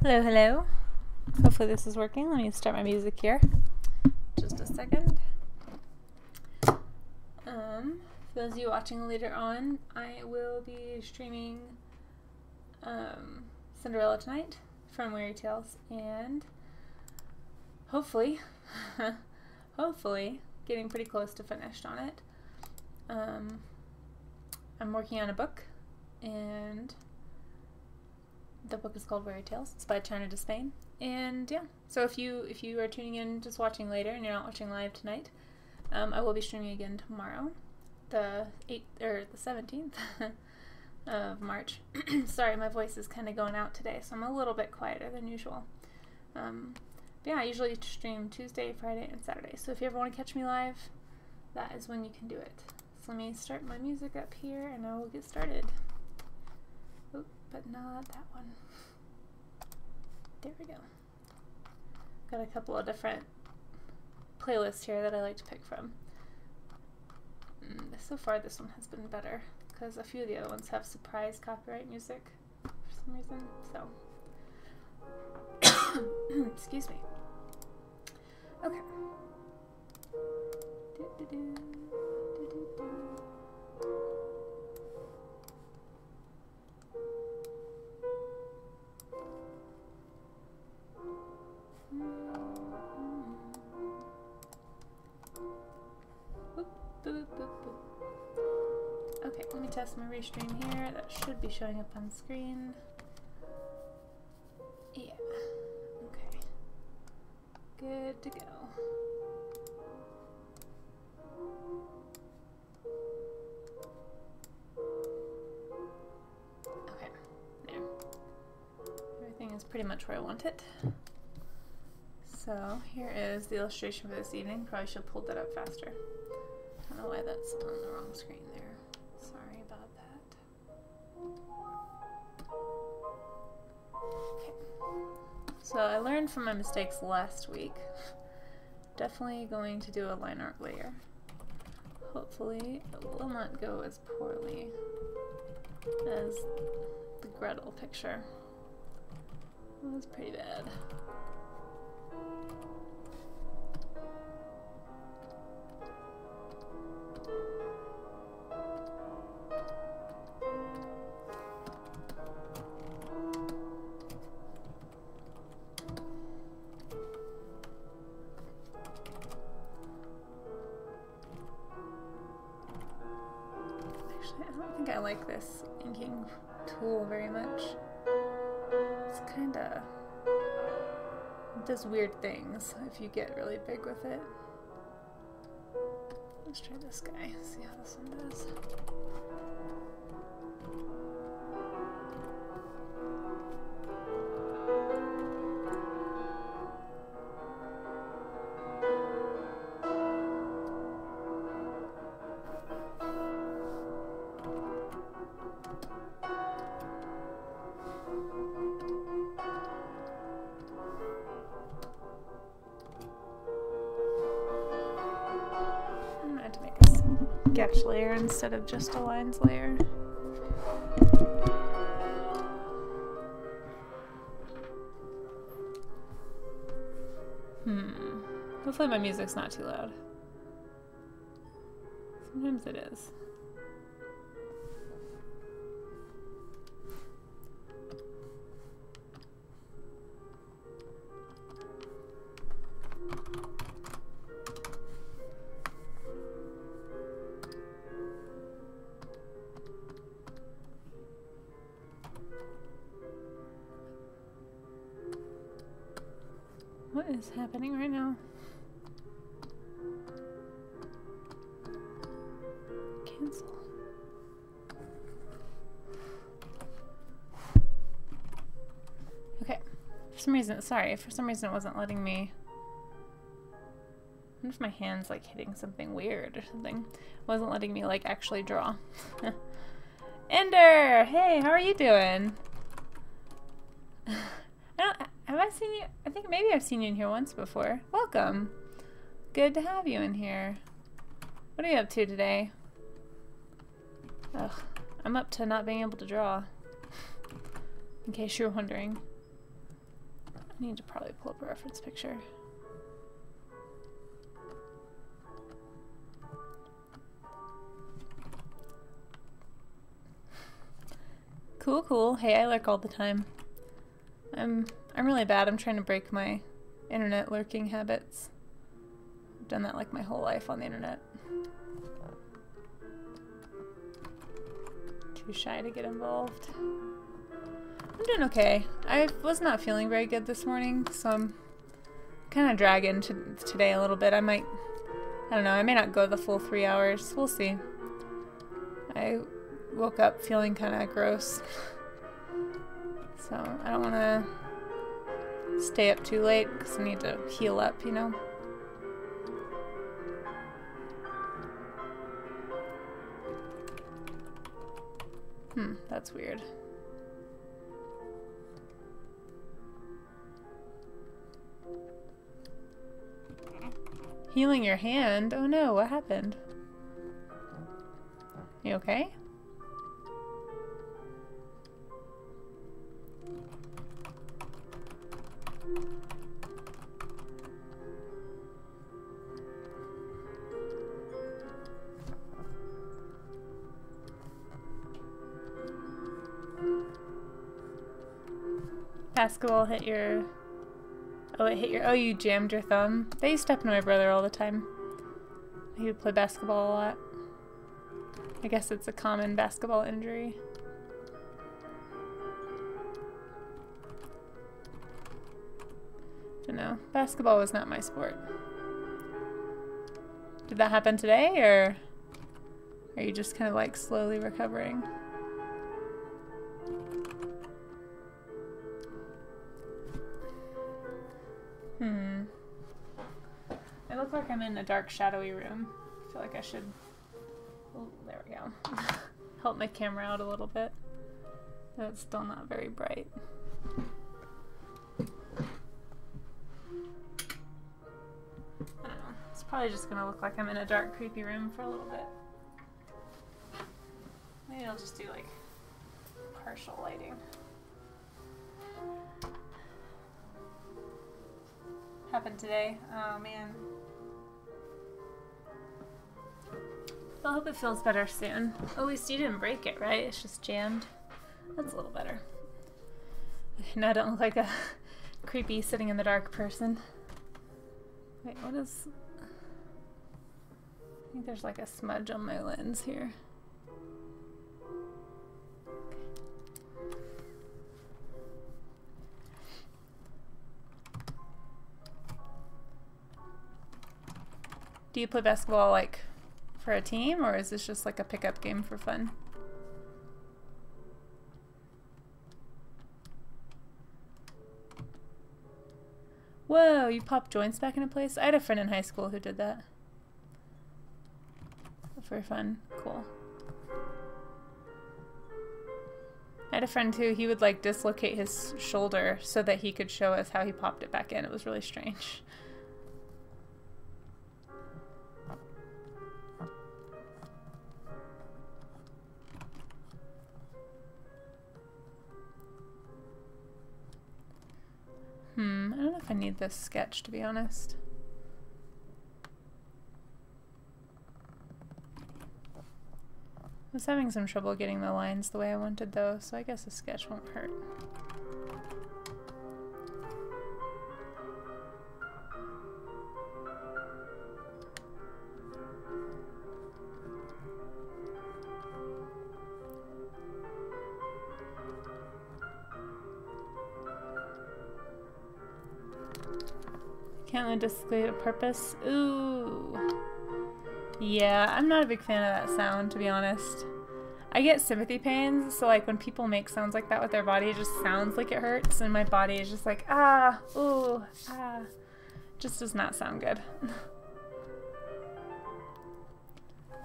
Hello, hello. Hopefully this is working. Let me start my music here. Just a second. For those of you watching later on, I will be streaming Cinderella tonight from Weary Tales, and hopefully, getting pretty close to finished on it. I'm working on a book, and the book is called Weary Tales. It's by China DeSpain. And yeah, so if you are tuning in just watching later and you're not watching live tonight, I will be streaming again tomorrow, the 17th of March. Sorry, my voice is kind of going out today, so I'm a little bit quieter than usual. But yeah, I usually stream Tuesday, Friday, and Saturday. So if you ever want to catch me live, that is when you can do it. So let me start my music up here and I will get started. Oop, but not that one. There we go. Got a couple of different playlists here that I like to pick from. So far this one has been better because a few of the other ones have surprise copyright music for some reason, so excuse me. Okay. Okay, let me test my restream here. That should be showing up on screen. Yeah. Okay. Good to go. Okay, there. Everything is pretty much where I want it. So here is the illustration for this evening. Probably should have pulled that up faster. I don't know why that's on the wrong screen there. Sorry about that. Okay. So I learned from my mistakes last week. Definitely going to do a line art layer. Hopefully it will not go as poorly as the Gretel picture. It was pretty bad. I like this inking tool very much. It's kinda, it does weird things if you get really big with it. Let's try this guy, see how this one does. Sketch layer instead of just a lines layer. Hopefully my music's not too loud. Sometimes it is. What is happening right now? Cancel. Okay. For some reason it wasn't letting me. I wonder if my hand's like hitting something weird or something. It wasn't letting me like actually draw. Ender! Hey, how are you doing? Have I seen you? I think maybe I've seen you in here once before. Welcome. Good to have you in here. What are you up to today? Ugh, I'm up to not being able to draw. In case you're wondering. Need to probably pull up a reference picture. Cool, cool. Hey, I lurk all the time. I'm really bad. I'm trying to break my internet lurking habits. I've done that like my whole life on the internet. Too shy to get involved. I'm doing okay. I was not feeling very good this morning, so I'm kind of dragging today a little bit. I don't know, I may not go the full 3 hours. We'll see. I woke up feeling kind of gross. So I don't want to stay up too late because I need to heal up, you know? That's weird. Healing your hand? Oh no, what happened? You okay? Basketball hit your... Oh, it hit your... Oh, you jammed your thumb? They used to happen to my brother all the time. He would play basketball a lot. I guess it's a common basketball injury. Don't know. Basketball was not my sport. Did that happen today, or are you just kind of like slowly recovering? I look like I'm in a dark, shadowy room. I feel like I should... Oh, there we go. Help my camera out a little bit. But it's still not very bright. I don't know. It's probably just gonna look like I'm in a dark, creepy room for a little bit. Maybe I'll just do like partial lighting. Happened today. Oh man. I hope it feels better soon. At least you didn't break it, right? It's just jammed. That's a little better. Now I don't look like a creepy sitting in the dark person. Wait, what is... I think there's like a smudge on my lens here. Do you play basketball like for a team, or is this just like a pickup game for fun? Whoa, you popped joints back into place? I had a friend in high school who did that. For fun. Cool. I had a friend who he would like dislocate his shoulder so that he could show us how he popped it back in. It was really strange. I don't know if I need this sketch, to be honest. I was having some trouble getting the lines the way I wanted though, so I guess a sketch won't hurt. Can't let display a purpose. Ooh. Yeah, I'm not a big fan of that sound, to be honest. I get sympathy pains, so like when people make sounds like that with their body, it just sounds like it hurts, and my body is just like, ah, ooh, ah. Just does not sound good.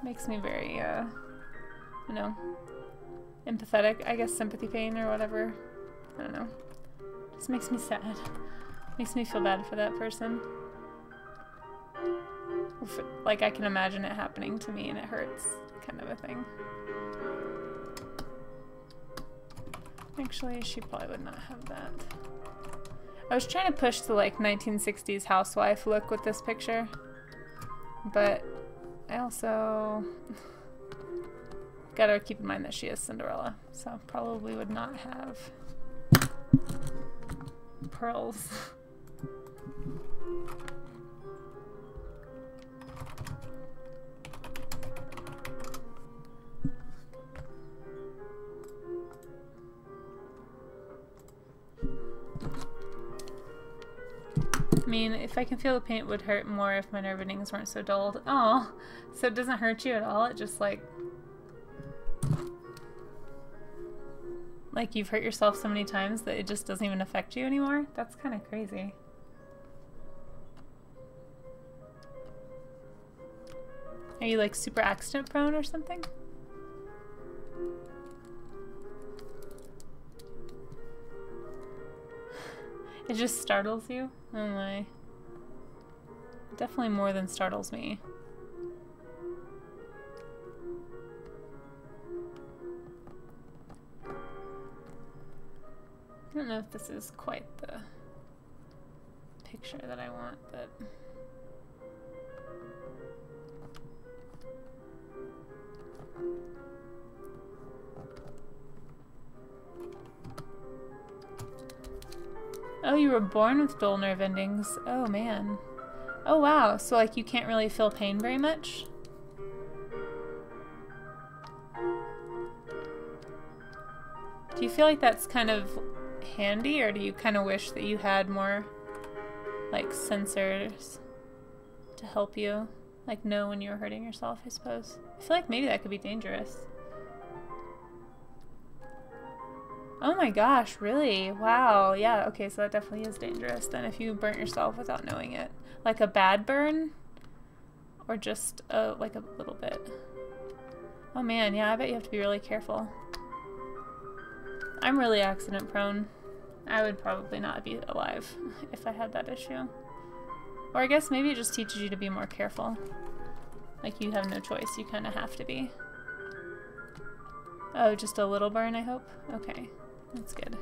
Makes me very, you know, empathetic, I guess sympathy pain or whatever. I don't know. Just makes me sad. Makes me feel bad for that person. Like I can imagine it happening to me and it hurts, kind of a thing. Actually, she probably would not have that. I was trying to push the like 1960s housewife look with this picture, but I also gotta keep in mind that she is Cinderella, so probably would not have pearls. I mean, if I can feel the paint would hurt more if my nerve endings weren't so dulled. Oh, so it doesn't hurt you at all? It just like you've hurt yourself so many times that it just doesn't even affect you anymore? That's kind of crazy. Are you like super accident prone or something? It just startles you? Oh my. Definitely more than startles me. I don't know if this is quite the picture that I want, but... Oh, you were born with dull nerve endings. Oh, man. Oh, wow. So, like, you can't really feel pain very much? Do you feel like that's kind of handy, or do you kind of wish that you had more, like, sensors to help you, like, know when you were hurting yourself, I suppose? I feel like maybe that could be dangerous. Oh my gosh, really? Wow, yeah, okay, so that definitely is dangerous then if you burnt yourself without knowing it. Like a bad burn? Or just, like a little bit? Oh man, yeah, I bet you have to be really careful. I'm really accident prone. I would probably not be alive if I had that issue. Or I guess maybe it just teaches you to be more careful. Like you have no choice, you kind of have to be. Oh, just a little burn, I hope? Okay. That's good.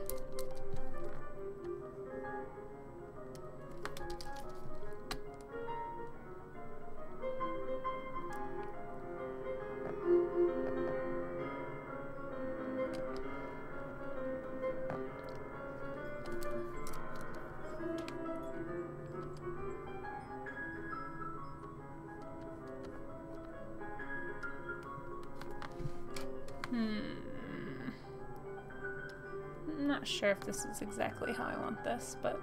I'm not sure if this is exactly how I want this, but...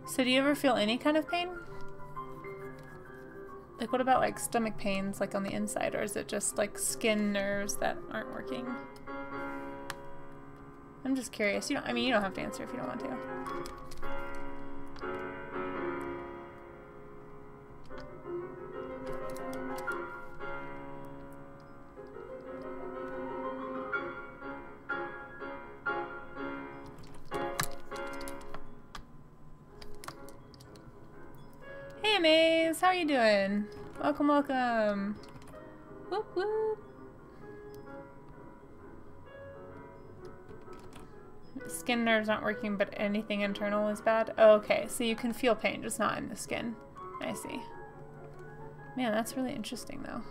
So do you ever feel any kind of pain? Like what about like stomach pains like on the inside, or is it just like skin nerves that aren't working? I'm just curious. You don't, I mean, you don't have to answer if you don't want to. Hey, Maze, how are you doing? Welcome, welcome. Whoop, whoop. Skin nerves aren't working, but anything internal is bad? Oh, okay, so you can feel pain, just not in the skin. I see. Man, that's really interesting, though.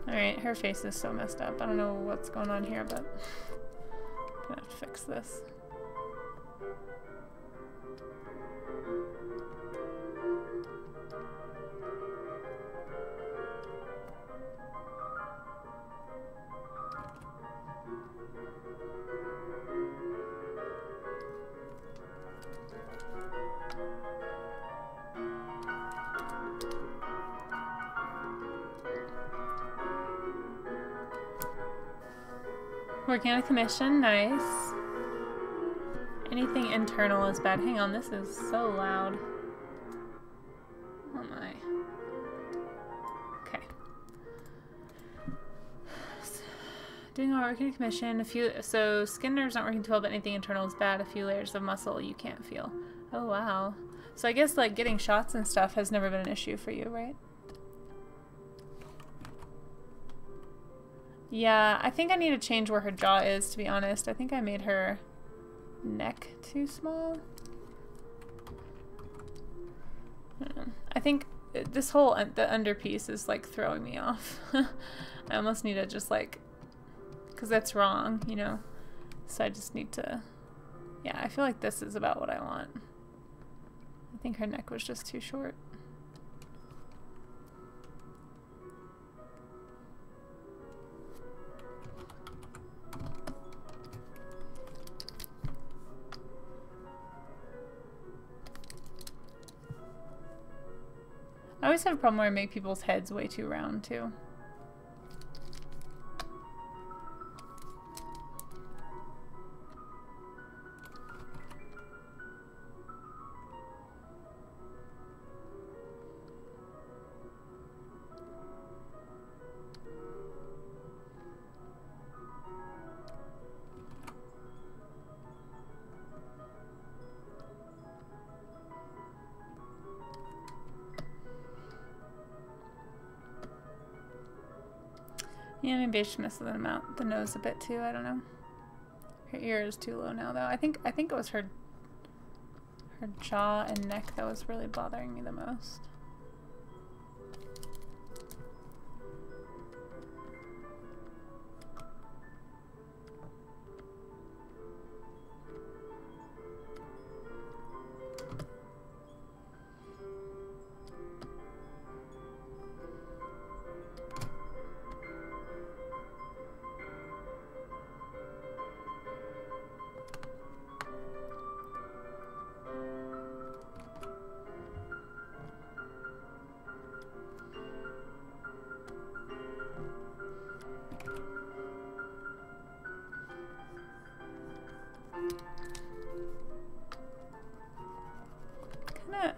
Alright, her face is so messed up. I don't know what's going on here, but I'm gonna have to fix this. Working on a commission, nice. Anything internal is bad. Hang on, this is so loud. Doing all working commission. A few. So skin nerves not working too well, but anything internal is bad. A few layers of muscle you can't feel. Oh wow. So I guess like getting shots and stuff has never been an issue for you, right? Yeah, I think I need to change where her jaw is, to be honest. I think I made her neck too small. I don't know. I think this whole the underpiece is like throwing me off. I almost need to just like, because that's wrong, you know. So I just need to, yeah, I feel like this is about what I want. I think her neck was just too short. I always have a problem where I make people's heads way too round, too. Yeah, maybe I should mess with them out. The nose a bit too, I don't know. Her ear is too low now though. I think it was her jaw and neck that was really bothering me the most.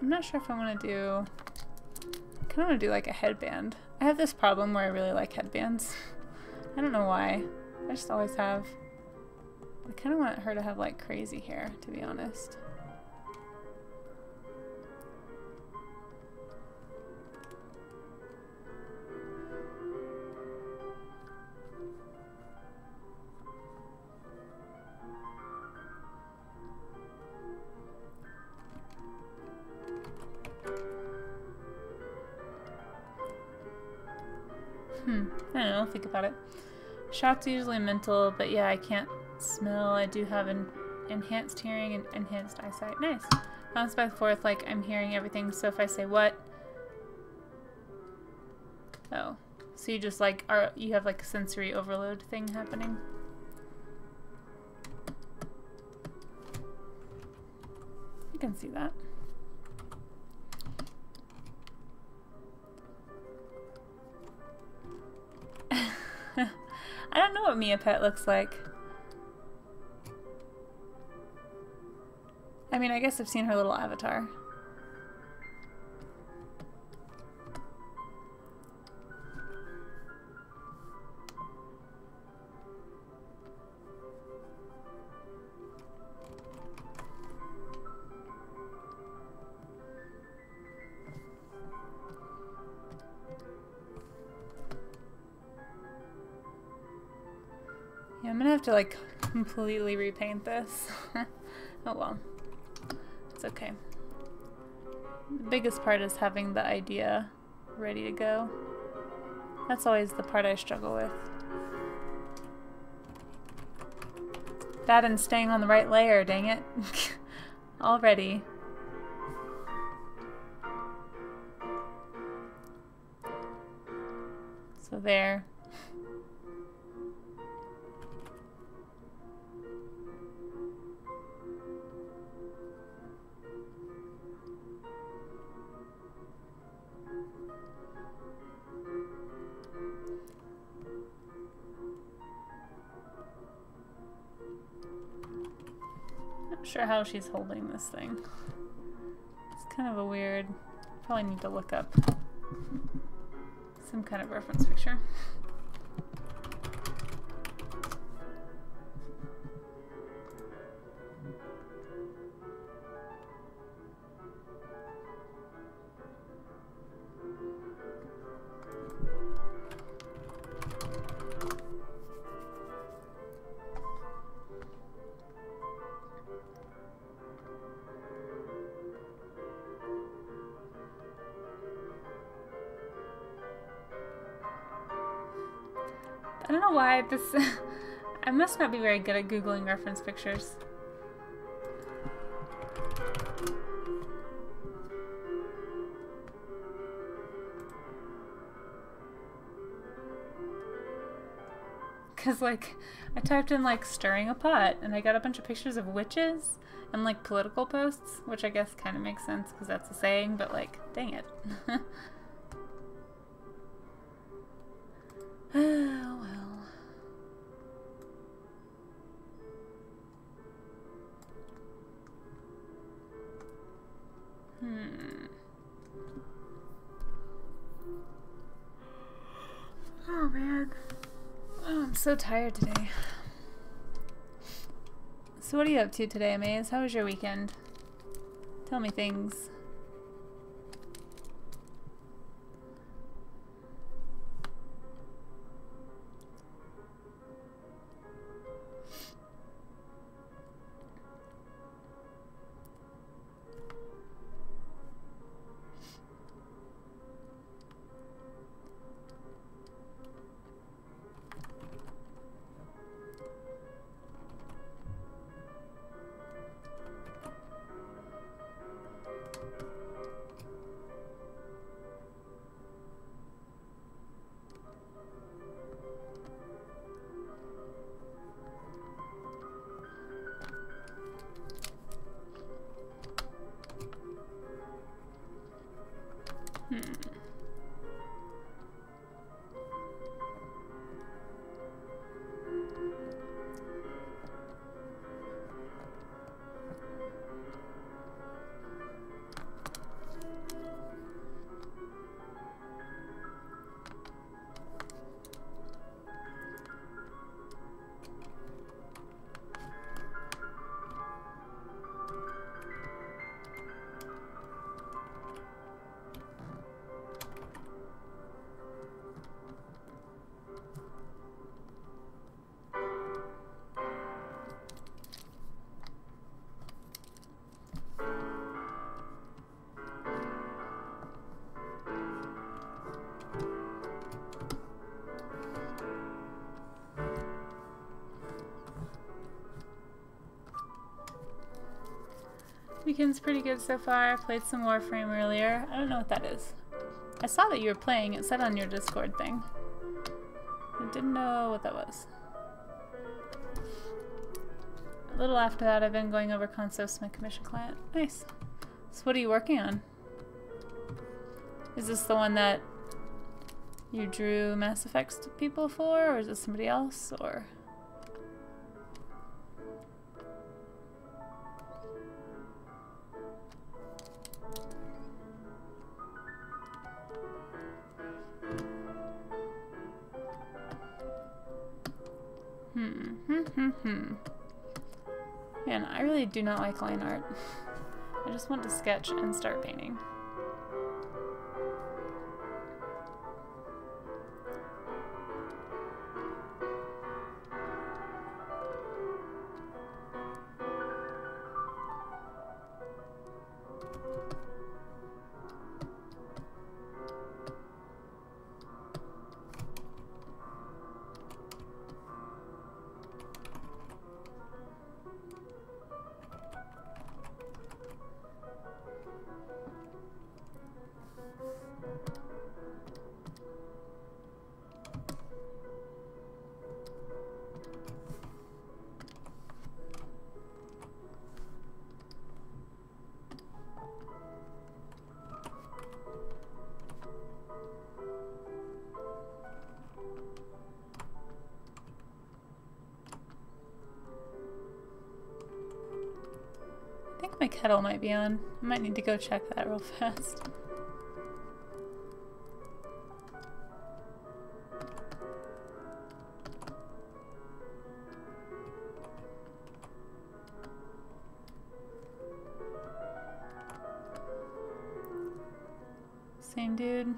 I'm not sure if I want to do, I kind of want to do like a headband. I have this problem where I really like headbands. I don't know why. I just always have. I kind of want her to have like crazy hair, to be honest. I don't know, I'll think about it. Shots are usually mental, but yeah, I can't smell. I do have an enhanced hearing and enhanced eyesight. Nice. Bounce back and forth like I'm hearing everything, so if I say what? Oh. So you just like, you have like a sensory overload thing happening? I can see that. I don't know what Mia Pet looks like. I mean, I guess I've seen her little avatar. Yeah, I'm gonna have to like completely repaint this. Oh well, it's okay. The biggest part is having the idea ready to go. That's always the part I struggle with. That and staying on the right layer, dang it. Already. So there. Not sure how she's holding this thing. It's kind of a weird, probably need to look up some kind of reference picture. why this... I must not be very good at Googling reference pictures. Because, like, I typed in, like, stirring a pot, and I got a bunch of pictures of witches and, like, political posts, which I guess kind of makes sense because that's a saying, but, like, dang it. Oh, well. Oh, man. Oh, I'm so tired today. So what are you up to today, Amaze? How was your weekend? Tell me things. Weekend's pretty good so far. I played some Warframe earlier. I don't know what that is. I saw that you were playing. It said on your Discord thing. I didn't know what that was. A little after that, I've been going over concepts to my commission client. Nice. So what are you working on? Is this the one that you drew Mass Effects to people for, or is this somebody else, or...? Man, I really do not like line art. I just want to sketch and start painting. I think my kettle might be on. I might need to go check that real fast. Same dude.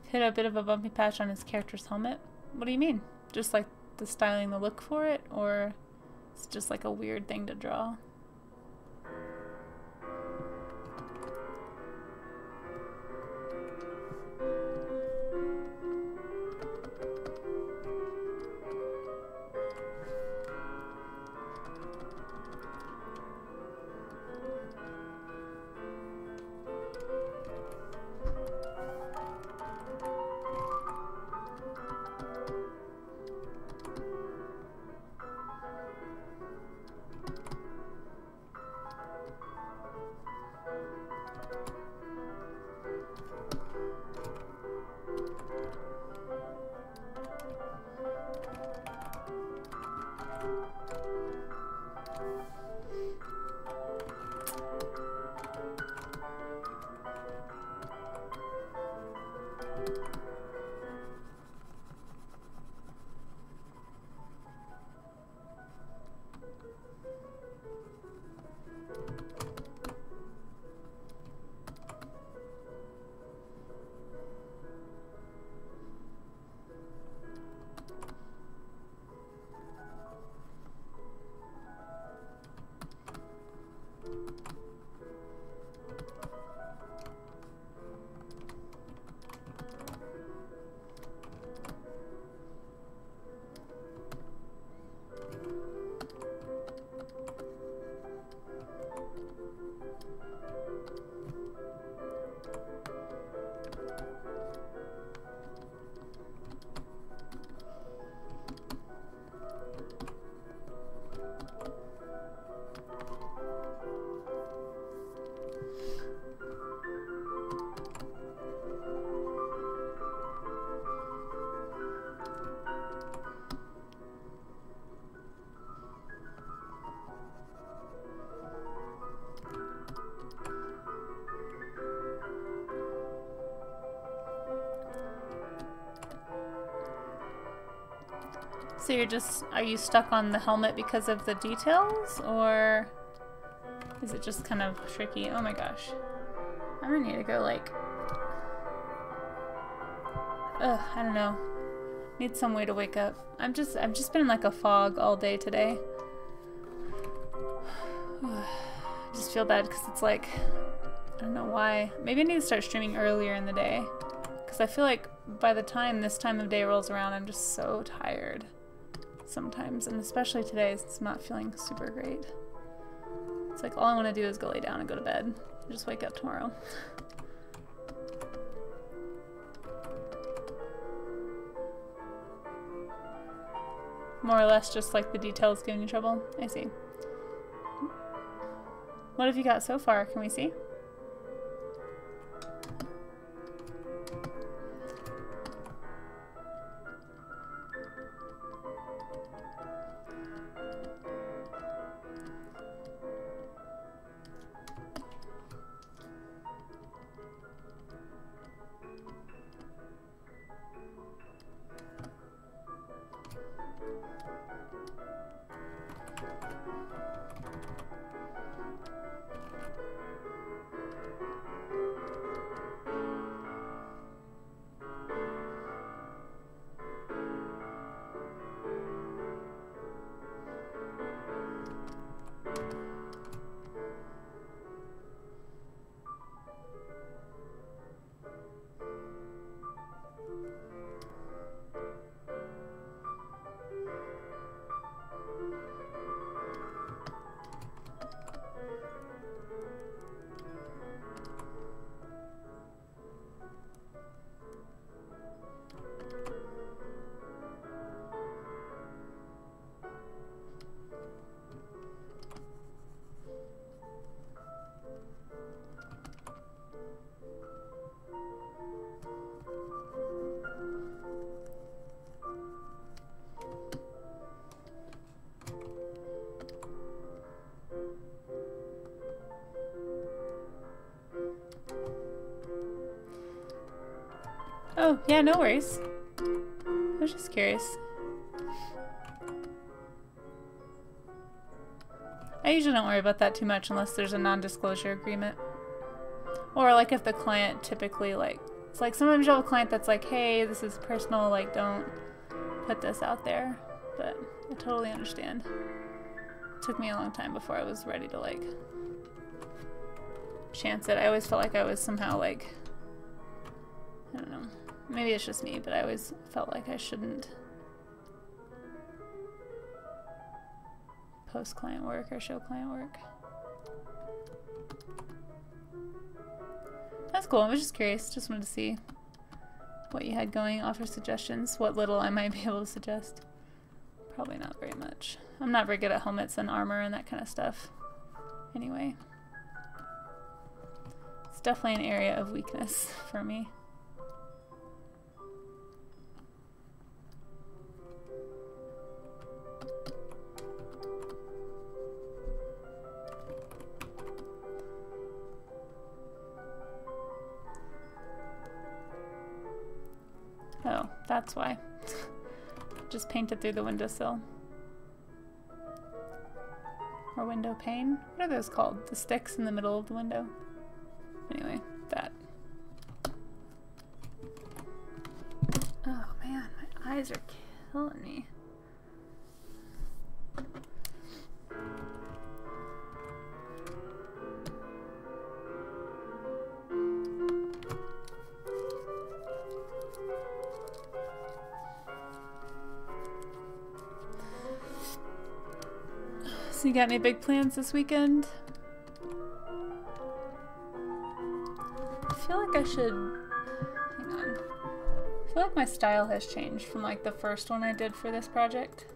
Hit a bit of a bumpy patch on his character's helmet. What do you mean? Just like the styling, the look for it, or it's just like a weird thing to draw? So are you stuck on the helmet because of the details, or is it just kind of tricky? Oh my gosh. I'm gonna need to go like, I don't know. Need some way to wake up. I've just been in like a fog all day today. I just feel bad because it's like, I don't know why. Maybe I need to start streaming earlier in the day, because I feel like by the time this time of day rolls around, I'm just so tired sometimes, and especially today, it's not feeling super great. It's like all I want to do is go lay down and go to bed and just wake up tomorrow. More or less just like the details giving you trouble. I see. What have you got so far? Can we see? Oh, yeah, no worries. I was just curious. I usually don't worry about that too much unless there's a non-disclosure agreement. Or like if the client typically like, it's like sometimes you'll have a client that's like, hey, this is personal, like don't put this out there. But I totally understand. It took me a long time before I was ready to like chance it. I always felt like I was somehow like, I don't know. Maybe it's just me, but I always felt like I shouldn't post client work or show client work. That's cool. I was just curious. Just wanted to see what you had going, offer suggestions, what little I might be able to suggest. Probably not very much. I'm not very good at helmets and armor and that kind of stuff. Anyway. It's definitely an area of weakness for me. Oh, that's why. Just painted through the windowsill. Or window pane? What are those called? The sticks in the middle of the window? Anyway, that. Oh man, my eyes are killing me. So you got any big plans this weekend? I feel like I should, hang on. I feel like my style has changed from like the first one I did for this project.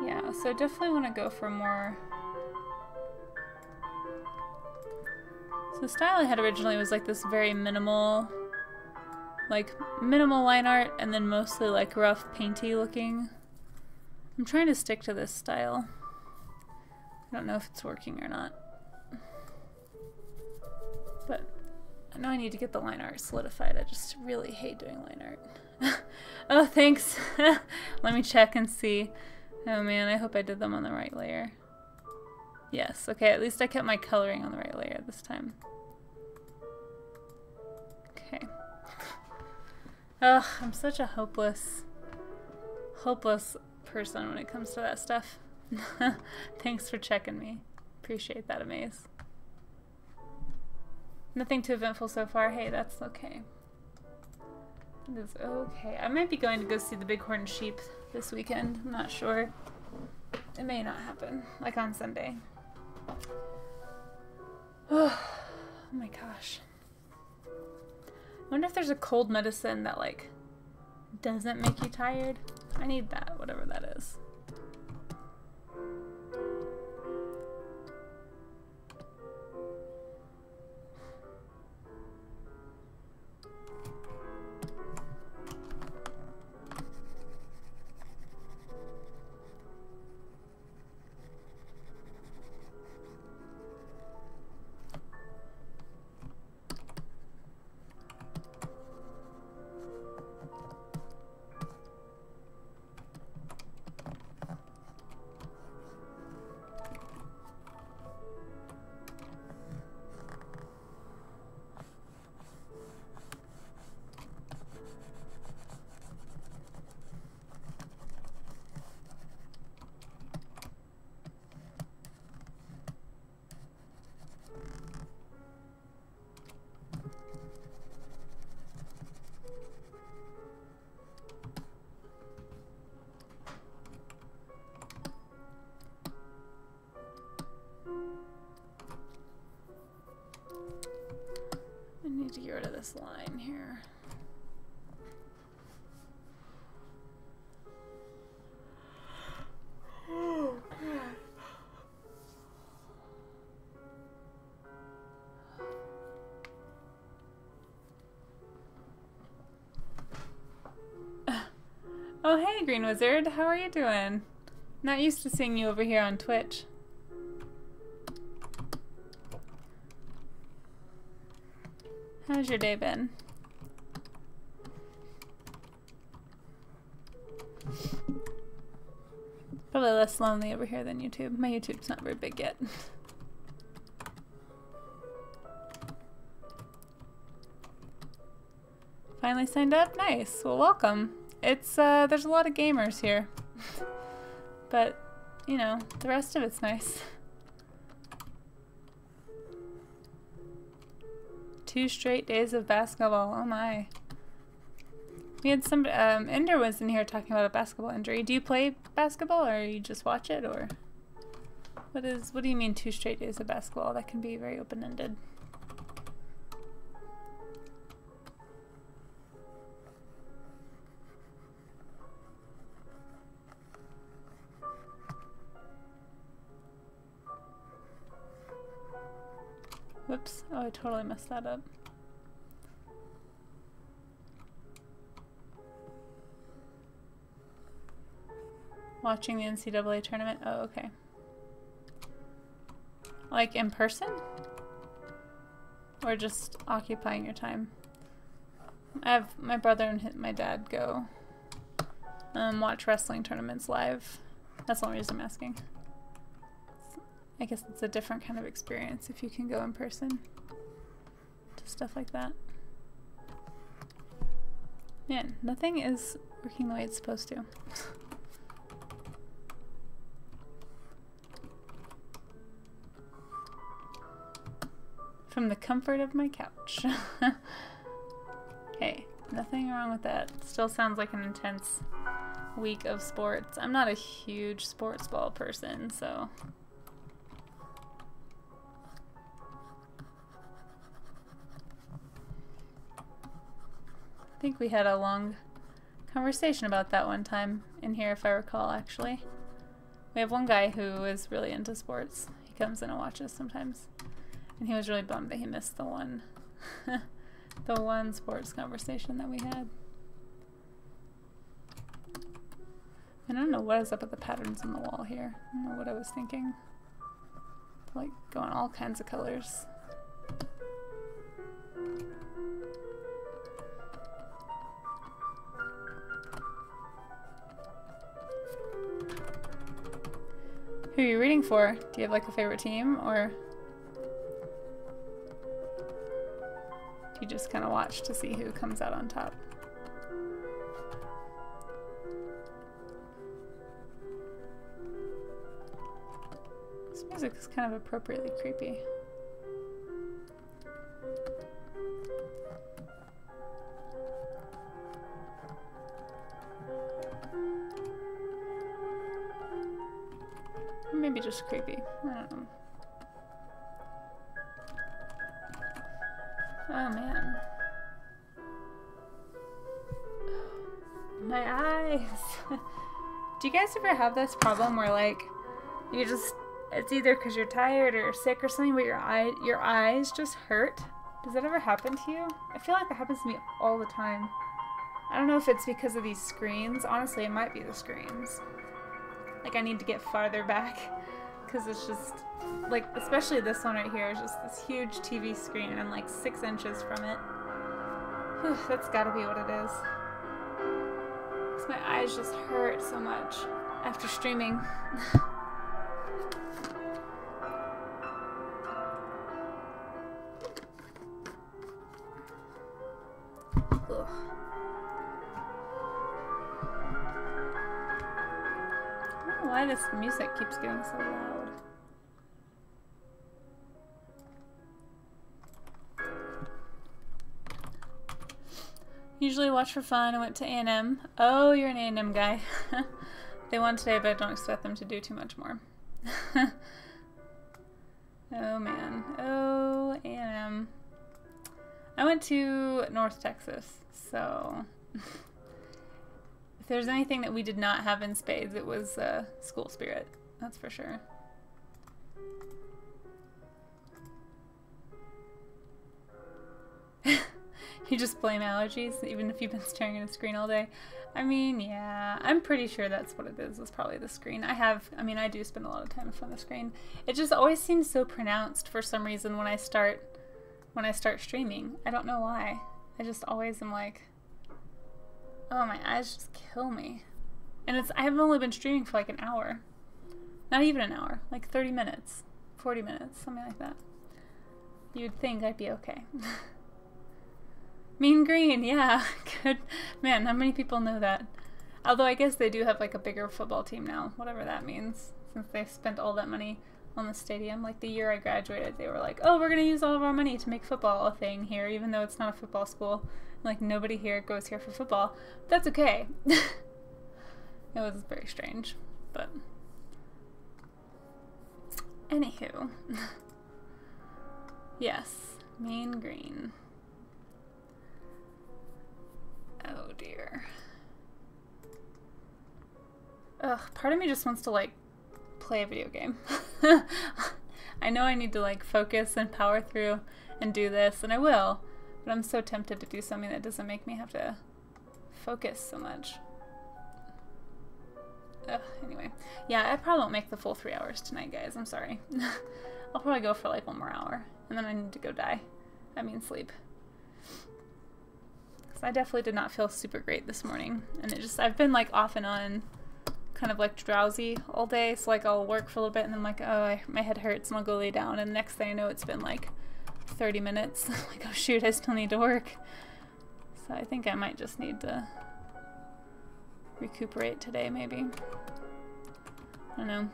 Yeah, so definitely want to go for more. The style I had originally was like this very minimal line art and then mostly like rough painty looking. I'm trying to stick to this style. I don't know if it's working or not. But I know I need to get the line art solidified. I just really hate doing line art. Oh, thanks. Let me check and see. Oh man, I hope I did them on the right layer. Yes, okay, at least I kept my coloring on the right layer this time. Okay. Ugh, I'm such a hopeless person when it comes to that stuff. Thanks for checking me. Appreciate that, Amaze. Nothing too eventful so far. Hey, that's okay. It is okay. I might be going to go see the Bighorn sheep this weekend. I'm not sure. It may not happen. Like on Sunday. Oh my gosh. I wonder if there's a cold medicine that like doesn't make you tired. I need that, whatever that is. To get rid of this line here. Oh, oh, hey, Green Wizard. How are you doing? Not used to seeing you over here on Twitch. How's your day been? Probably less lonely over here than YouTube. My YouTube's not very big yet. Finally signed up? Nice. Well, welcome. It's, there's a lot of gamers here. But, you know, the rest of it's nice. 2 straight days of basketball. Oh my. We had some, Ender was in here talking about a basketball injury. Do you play basketball or you just watch it, or what do you mean 2 straight days of basketball? That can be very open-ended. Whoops. Oh, I totally messed that up. Watching the NCAA tournament? Oh, okay. Like in person? Or just occupying your time? I have my brother and my dad go watch wrestling tournaments live. That's the only reason I'm asking. I guess it's a different kind of experience if you can go in person to stuff like that. Man, nothing is working the way it's supposed to. From the comfort of my couch. Hey, nothing wrong with that. Still sounds like an intense week of sports. I'm not a huge sports ball person, so... I think we had a long conversation about that one time in here, if I recall, actually. We have one guy who is really into sports. He comes in and watches sometimes. And he was really bummed that he missed the one the one sports conversation that we had. And I don't know what is up with the patterns on the wall here. I don't know what I was thinking. Like going all kinds of colors. Who are you rooting for? Do you have like a favorite team, or do you just kind of watch to see who comes out on top? This music is kind of appropriately creepy. Maybe just creepy. I don't know. Oh man. My eyes. Do you guys ever have this problem where like you just, it's either because you're tired or you're sick or something, but your eyes just hurt? Does that ever happen to you? I feel like it happens to me all the time. I don't know if it's because of these screens. Honestly, it might be the screens. Like I need to get farther back because it's just like, especially this one right here is just this huge TV screen and I'm like 6 inches from it. Whew, that's gotta be what it is. Because my eyes just hurt so much after streaming. Ugh. I don't know why this music keeps getting so loud. Usually watch for fun. I went to A&M. Oh, you're an A&M guy. They won today, but I don't expect them to do too much more. Oh man. Oh, A&M. I went to North Texas, so if there's anything that we did not have in spades, it was school spirit. That's for sure. You just blame allergies, even if you've been staring at a screen all day. I mean, yeah, I'm pretty sure that's what it is. It's probably the screen. I do spend a lot of time in front of the screen. It just always seems so pronounced for some reason when I start streaming. I don't know why. I just always am like, oh, my eyes just kill me. And I have only been streaming for like an hour. Not even an hour, like 30 minutes, 40 minutes, something like that. You'd think I'd be okay. Mean Green, yeah, good. Man, how many people know that? Although I guess they do have like a bigger football team now, whatever that means, since they spent all that money on the stadium. Like the year I graduated, they were like, oh, we're gonna use all of our money to make football a thing here, even though it's not a football school. Like nobody here goes here for football. That's okay. It was very strange, but anywho. Yes, Mean Green. Oh dear. Ugh, part of me just wants to like play a video game. I know I need to like focus and power through and do this, and I will, but I'm so tempted to do something that doesn't make me have to focus so much. Ugh, anyway. Yeah, I probably won't make the full 3 hours tonight, guys. I'm sorry. I'll probably go for like 1 more hour, and then I need to go die. I mean sleep. I definitely did not feel super great this morning, and I've been like off and on kind of like drowsy all day, so like I'll work for a little bit and then I'm like, oh, my head hurts, and I'll go lay down, and the next thing I know it's been like 30 minutes. I'm like, oh shoot, I still need to work. So I think I might just need to recuperate today maybe. I don't know.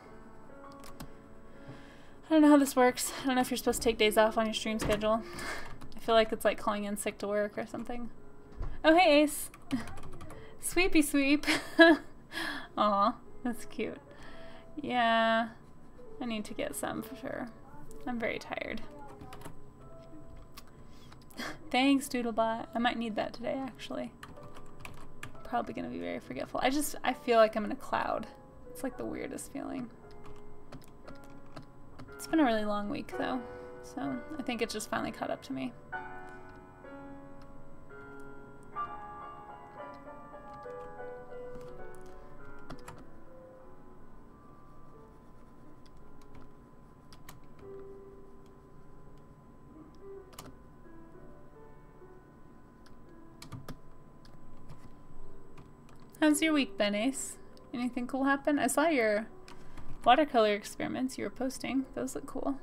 I don't know how this works. I don't know if you're supposed to take days off on your stream schedule. I feel like it's like calling in sick to work or something. Oh, hey, Ace. Sweepy sweep. Aw, that's cute. Yeah, I need to get some for sure. I'm very tired. Thanks, Doodlebot. I might need that today, actually. Probably gonna be very forgetful. I feel like I'm in a cloud. It's like the weirdest feeling. It's been a really long week, though, so I think it just finally caught up to me. How's your week been, Ace? Anything cool happen? I saw your watercolor experiments you were posting. Those look cool.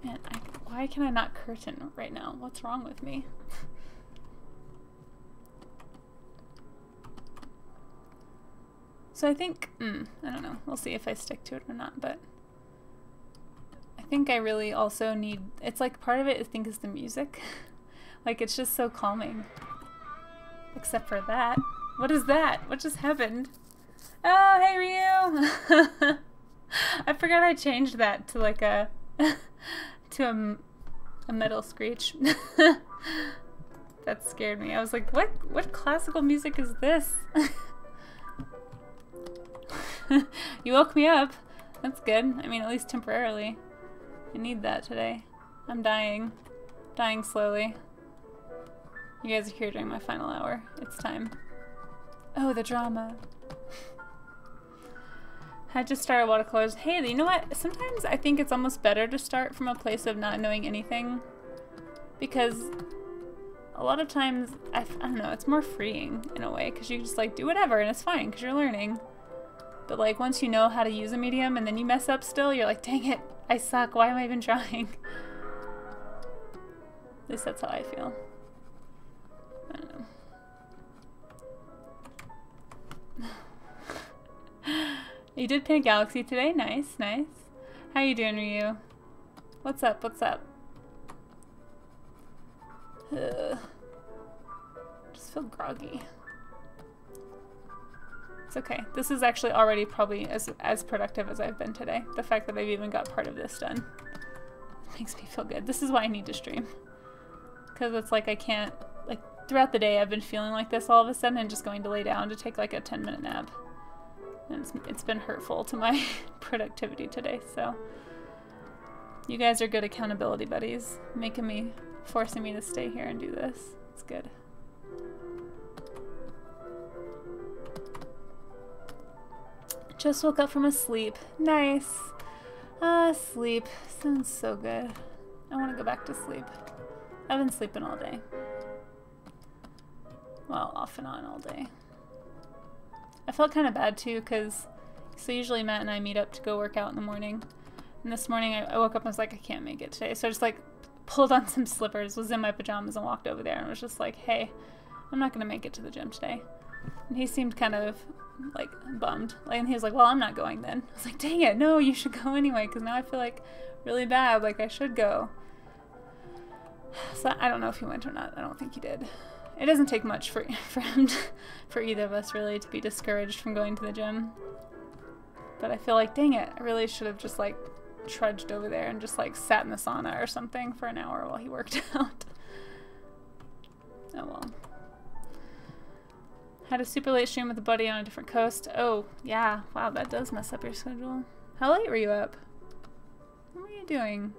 Man, why can I not curtain right now? What's wrong with me? So I think, I don't know. We'll see if I stick to it or not, but I think I really also need, it's like part of it I think is the music. Like it's just so calming. Except for that. What is that? What just happened? Oh, hey Ryu! I forgot I changed that to like a to a metal screech. That scared me. I was like, what classical music is this? You woke me up. That's good. I mean, at least temporarily. I need that today. I'm dying. Dying slowly. You guys are here during my final hour. It's time. Oh, the drama. Had to start watercolors. Hey, you know what? Sometimes I think it's almost better to start from a place of not knowing anything. Because a lot of times, I don't know, it's more freeing in a way. Because you just like do whatever and it's fine because you're learning. But like once you know how to use a medium and then you mess up still, you're like, dang it, I suck. Why am I even trying? At least that's how I feel. I don't know. You did Pin a Galaxy today? Nice, nice. How you doing, Ryu? What's up, what's up? Just feel groggy. It's okay. This is actually already probably as productive as I've been today. The fact that I've even got part of this done makes me feel good. This is why I need to stream. Because it's like I can't, like throughout the day I've been feeling like this all of a sudden and just going to lay down to take like a 10-minute nap. And it's been hurtful to my productivity today, so. You guys are good accountability buddies, forcing me to stay here and do this. It's good. Just woke up from a sleep. Nice. Sleep. Sounds so good. I want to go back to sleep. I've been sleeping all day. Well, off and on all day. I felt kind of bad too, because so usually Matt and I meet up to go work out in the morning. And this morning I woke up and was like, I can't make it today. So I just like pulled on some slippers, was in my pajamas and walked over there and was just like, hey, I'm not going to make it to the gym today. And he seemed kind of like bummed. And he was like, well, I'm not going then. I was like, dang it, no, you should go anyway, because now I feel like really bad, like I should go. So I don't know if he went or not. I don't think he did. It doesn't take much for him for either of us really to be discouraged from going to the gym. But I feel like, dang it, I really should have just like trudged over there and just like sat in the sauna or something for an hour while he worked out. Oh well. Had a super late stream with a buddy on a different coast. Oh, yeah. Wow, that does mess up your schedule. How late were you up? What were you doing?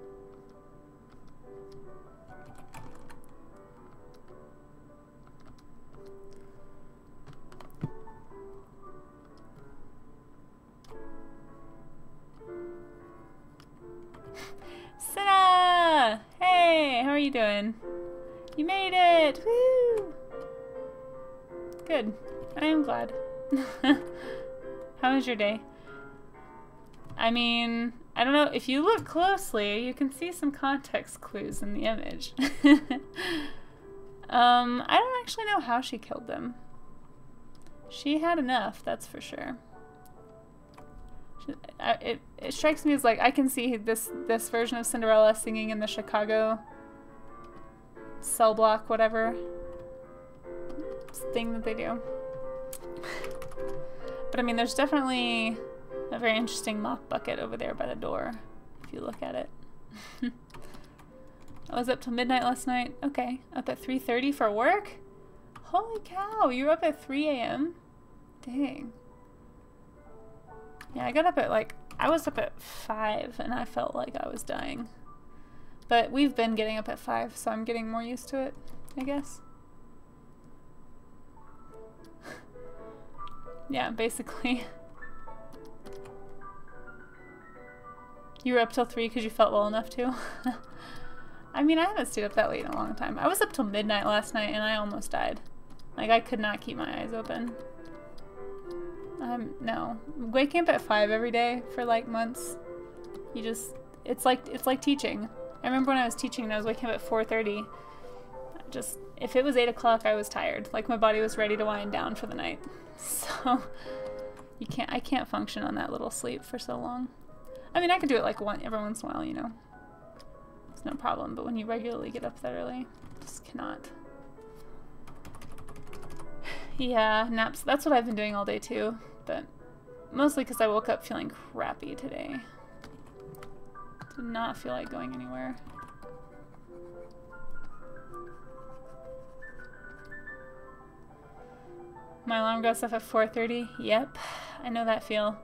Senna! Hey, how are you doing? You made it! Woo! Good. I am glad. How was your day? I mean, I don't know. If you look closely, you can see some context clues in the image. I don't actually know how she killed them. She had enough, that's for sure. It strikes me as like I can see this version of Cinderella singing in the Chicago cell block, whatever thing that they do. But I mean, there's definitely a very interesting mop bucket over there by the door, if you look at it. I was up till midnight last night. Okay, up at 3:30 for work? Holy cow, you were up at 3 a.m.? Dang. Yeah, I got up at like, I was up at 5 and I felt like I was dying. But we've been getting up at 5, so I'm getting more used to it, I guess. Yeah, basically. You were up till 3 because you felt well enough to? I mean, I haven't stayed up that late in a long time. I was up till midnight last night and I almost died. Like, I could not keep my eyes open. No. Waking up at 5 every day for like months, you just, it's like teaching. I remember when I was teaching and I was waking up at 4:30. Just, if it was 8 o'clock, I was tired. Like, my body was ready to wind down for the night. So, I can't function on that little sleep for so long. I mean, I could do it like every once in a while, you know. It's no problem, but when you regularly get up that early, just cannot. Yeah, naps. That's what I've been doing all day too, but mostly because I woke up feeling crappy today. Did not feel like going anywhere. My alarm goes off at 4:30. Yep, I know that feel.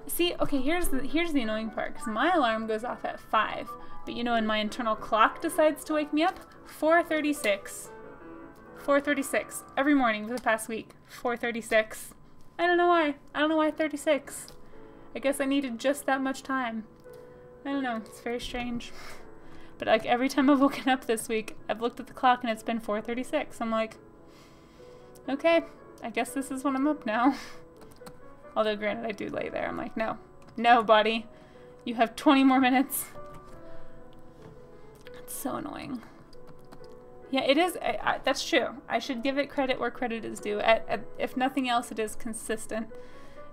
See, okay, here's the annoying part, because my alarm goes off at 5, but you know, when my internal clock decides to wake me up, 4:36. 4:36 every morning for the past week. 4:36. I don't know why. I don't know why 36. I guess I needed just that much time. I don't know. It's very strange. But like every time I've woken up this week, I've looked at the clock and it's been 4:36. I'm like, okay, I guess this is when I'm up now. Although granted, I do lay there. I'm like, no. No, buddy. You have 20 more minutes. It's so annoying. Yeah, it is. That's true. I should give it credit where credit is due. If nothing else, it is consistent.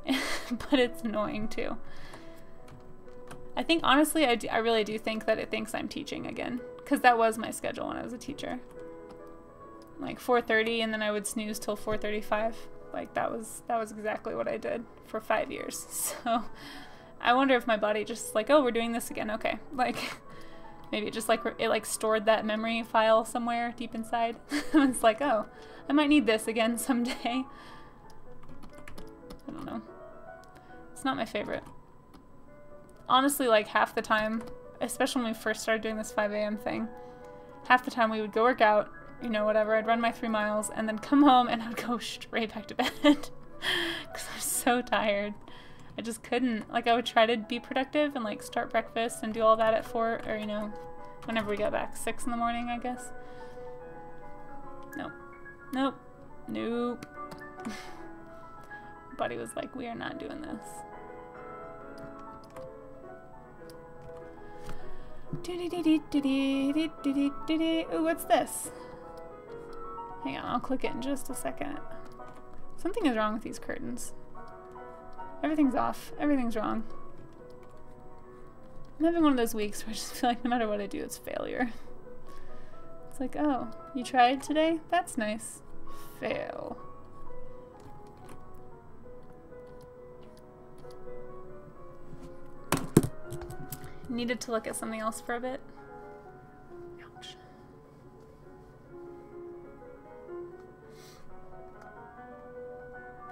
But it's annoying too. I think, honestly, I really do think that it thinks I'm teaching again. Because that was my schedule when I was a teacher. Like 4:30, and then I would snooze till 4:35. Like, that was exactly what I did for 5 years. So, I wonder if my body just like, oh, we're doing this again. Okay. Like... Maybe it just like, it like stored that memory file somewhere deep inside. It's like, oh, I might need this again someday. I don't know. It's not my favorite. Honestly, like half the time, especially when we first started doing this 5 a.m. thing, half the time we would go work out, you know, whatever, I'd run my 3 miles and then come home and I'd go straight back to bed. Because I'm so tired. I just couldn't. Like, I would try to be productive and, like, start breakfast and do all that at 4, or, you know, whenever we got back, 6 in the morning, I guess. Nope. Nope. Nope. Buddy was like, we are not doing this. Ooh, what's this? Hang on, I'll click it in just a second. Something is wrong with these curtains. Everything's off. Everything's wrong. I'm having one of those weeks where I just feel like no matter what I do, it's failure. It's like, oh, you tried today? That's nice. Fail. Needed to look at something else for a bit. Ouch.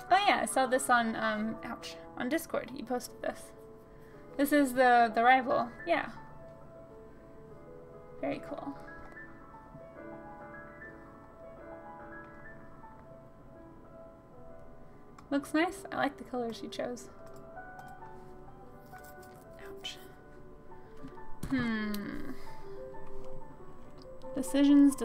Oh yeah, I saw this on, ouch, on Discord. You posted this. This is the rival. Yeah. Very cool. Looks nice. I like the colors you chose. Ouch. Decisions.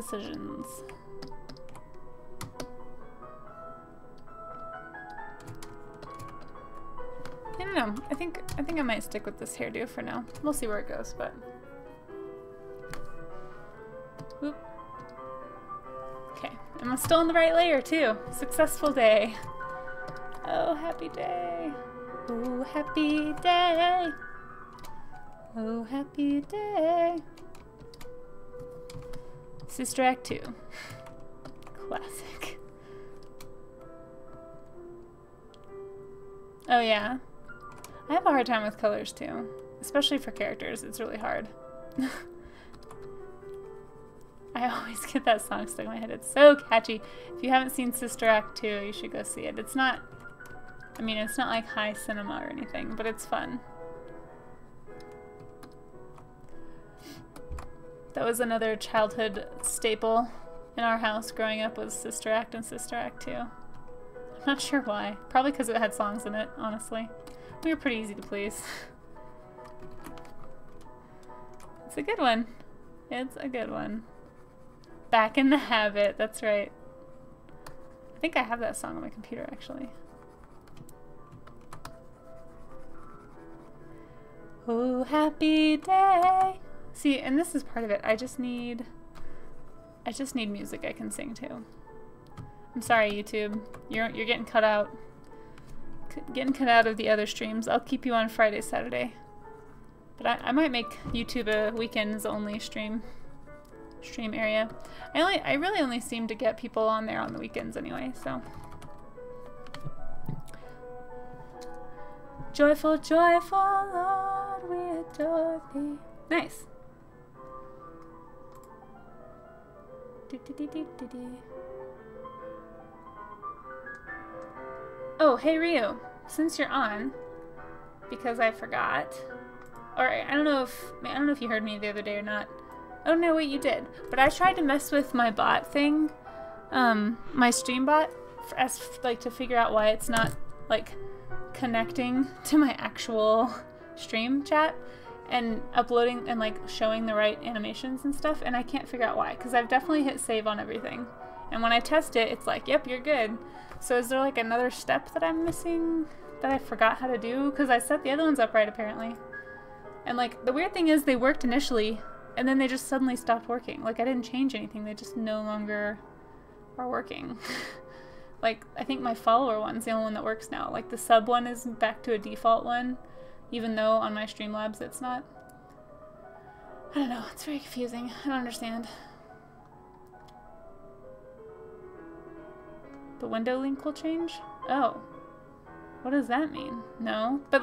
I don't know. I think I might stick with this hairdo for now. We'll see where it goes, but... Whoop. Okay. I'm still in the right layer, too. Successful day. Oh, happy day. Oh, happy day. Oh, happy day. Sister Act 2. Classic. Oh, yeah. I have a hard time with colors, too. Especially for characters. It's really hard. I always get that song stuck in my head. It's so catchy. If you haven't seen Sister Act 2, you should go see it. It's not... I mean, it's not like high cinema or anything, but it's fun. That was another childhood staple in our house growing up, was Sister Act and Sister Act 2. I'm not sure why. Probably because it had songs in it, honestly. We were pretty easy to please. It's a good one. It's a good one. Back in the Habit, that's right. think I have that song on my computer actually. Oh, happy day. See, and this is part of it. I just need music I can sing to. I'm sorry, YouTube. You're getting cut out. Getting cut out of the other streams. I'll keep you on Friday, Saturday. But I might make YouTube a weekends only stream area. I really only seem to get people on there on the weekends anyway, so. Joyful, joyful Lord, we adore thee. Nice. Oh, hey Ryu, since you're on, because I forgot, or I don't know if you heard me the other day or not. Oh no, wait, you did. But I tried to mess with my bot thing, my stream bot, to figure out why it's not like connecting to my actual stream chat and uploading and like showing the right animations and stuff, and I can't figure out why, because I've definitely hit save on everything, and when I test it, it's like, yep, you're good. So is there like another step that I'm missing that I forgot how to do? Because I set the other ones up right apparently, and like the weird thing is they worked initially and then they just suddenly stopped working. Like I didn't change anything, they just no longer are working. Like I think my follower one's the only one that works now. Like the sub one is back to a default one, even though on my Streamlabs it's not. I don't know, it's very confusing. I don't understand. The window link will change? Oh. What does that mean? No. But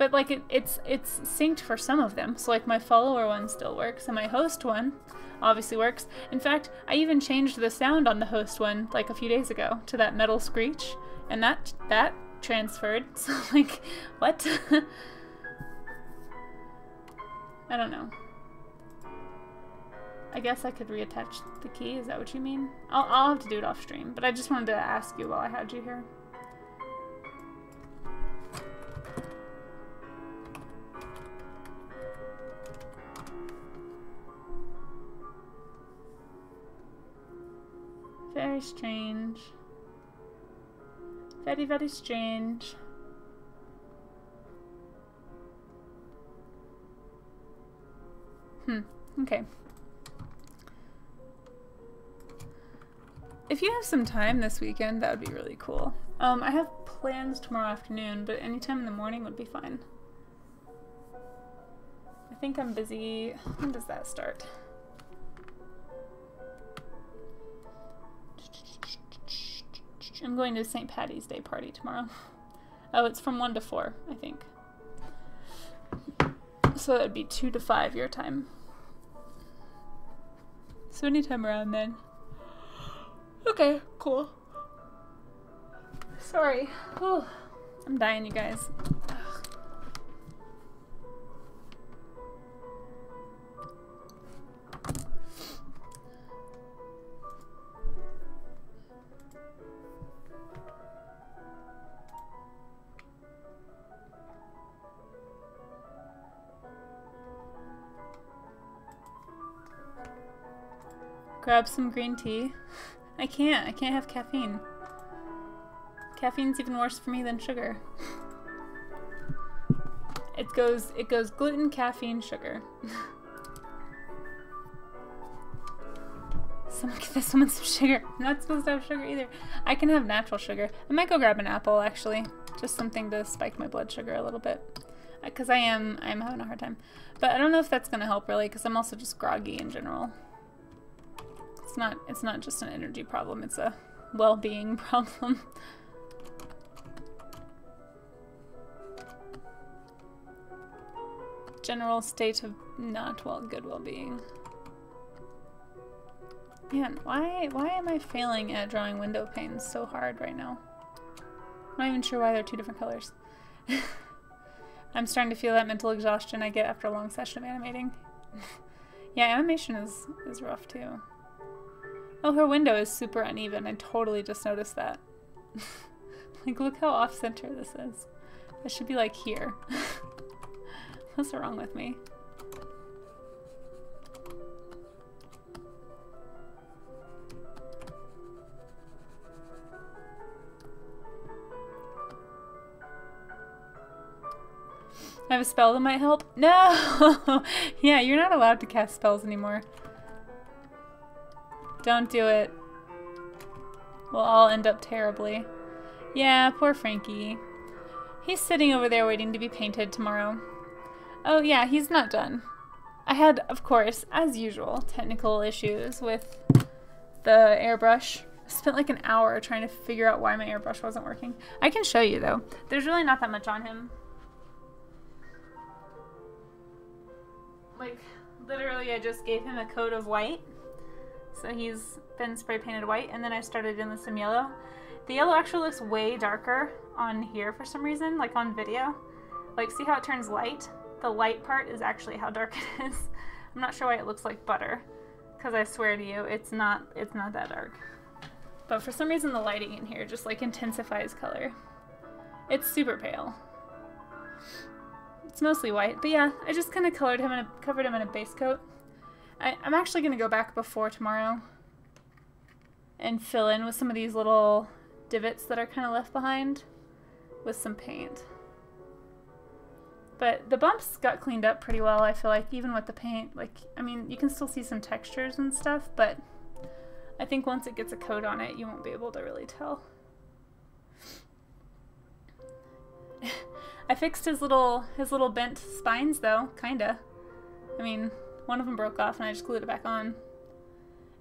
it's synced for some of them. So like my follower one still works and my host one obviously works. In fact, I even changed the sound on the host one like a few days ago to that metal screech, and that transferred. So like, what? I don't know. I guess I could reattach the key, is that what you mean? I'll have to do it off stream, but I just wanted to ask you while I had you here. Very strange. Very, very strange. Okay. If you have some time this weekend, that would be really cool. I have plans tomorrow afternoon, but anytime in the morning would be fine. I think I'm busy. When does that start? I'm going to a St. Patty's Day party tomorrow. Oh, it's from 1 to 4, I think. So that would be 2 to 5 your time. So anytime around then. Okay, cool. Sorry. Oh, I'm dying, you guys. Ugh. Grab some green tea. I can't have caffeine. Caffeine's even worse for me than sugar. It goes gluten, caffeine, sugar. Someone some sugar. I'm not supposed to have sugar either. I can have natural sugar. I might go grab an apple actually. Just something to spike my blood sugar a little bit. Because I'm having a hard time. But I don't know if that's gonna help really, because I'm also just groggy in general. It's not just an energy problem, it's a well-being problem. General state of not good well-being. Man, why am I failing at drawing window panes so hard right now? I'm not even sure why they're 2 different colors. I'm starting to feel that mental exhaustion I get after a long session of animating. Yeah, animation is rough too. Oh, her window is super uneven. I totally just noticed that. Like, look how off-center this is. It should be like here. What's wrong with me? I have a spell that might help? No! Yeah, you're not allowed to cast spells anymore. Don't do it. We'll all end up terribly. Yeah, poor Frankie. He's sitting over there waiting to be painted tomorrow. Oh yeah, he's not done. I had, of course, as usual, technical issues with the airbrush. I spent like an hour trying to figure out why my airbrush wasn't working. I can show you though. There's really not that much on him. Like, literally I just gave him a coat of white. So he's been spray painted white, and then I started in with some yellow. The yellow actually looks way darker on here for some reason, like on video. Like, see how it turns light? The light part is actually how dark it is. I'm not sure why it looks like butter, because I swear to you, it's not that dark. But for some reason the lighting in here just like intensifies color. It's super pale. It's mostly white, but yeah, I just kind of covered him in a base coat. I'm actually going to go back before tomorrow and fill in with some of these little divots that are kind of left behind with some paint. But the bumps got cleaned up pretty well, I feel like, even with the paint. Like, I mean, you can still see some textures and stuff, but I think once it gets a coat on it, you won't be able to really tell. I fixed his little bent spines though, kinda. I mean, one of them broke off and I just glued it back on.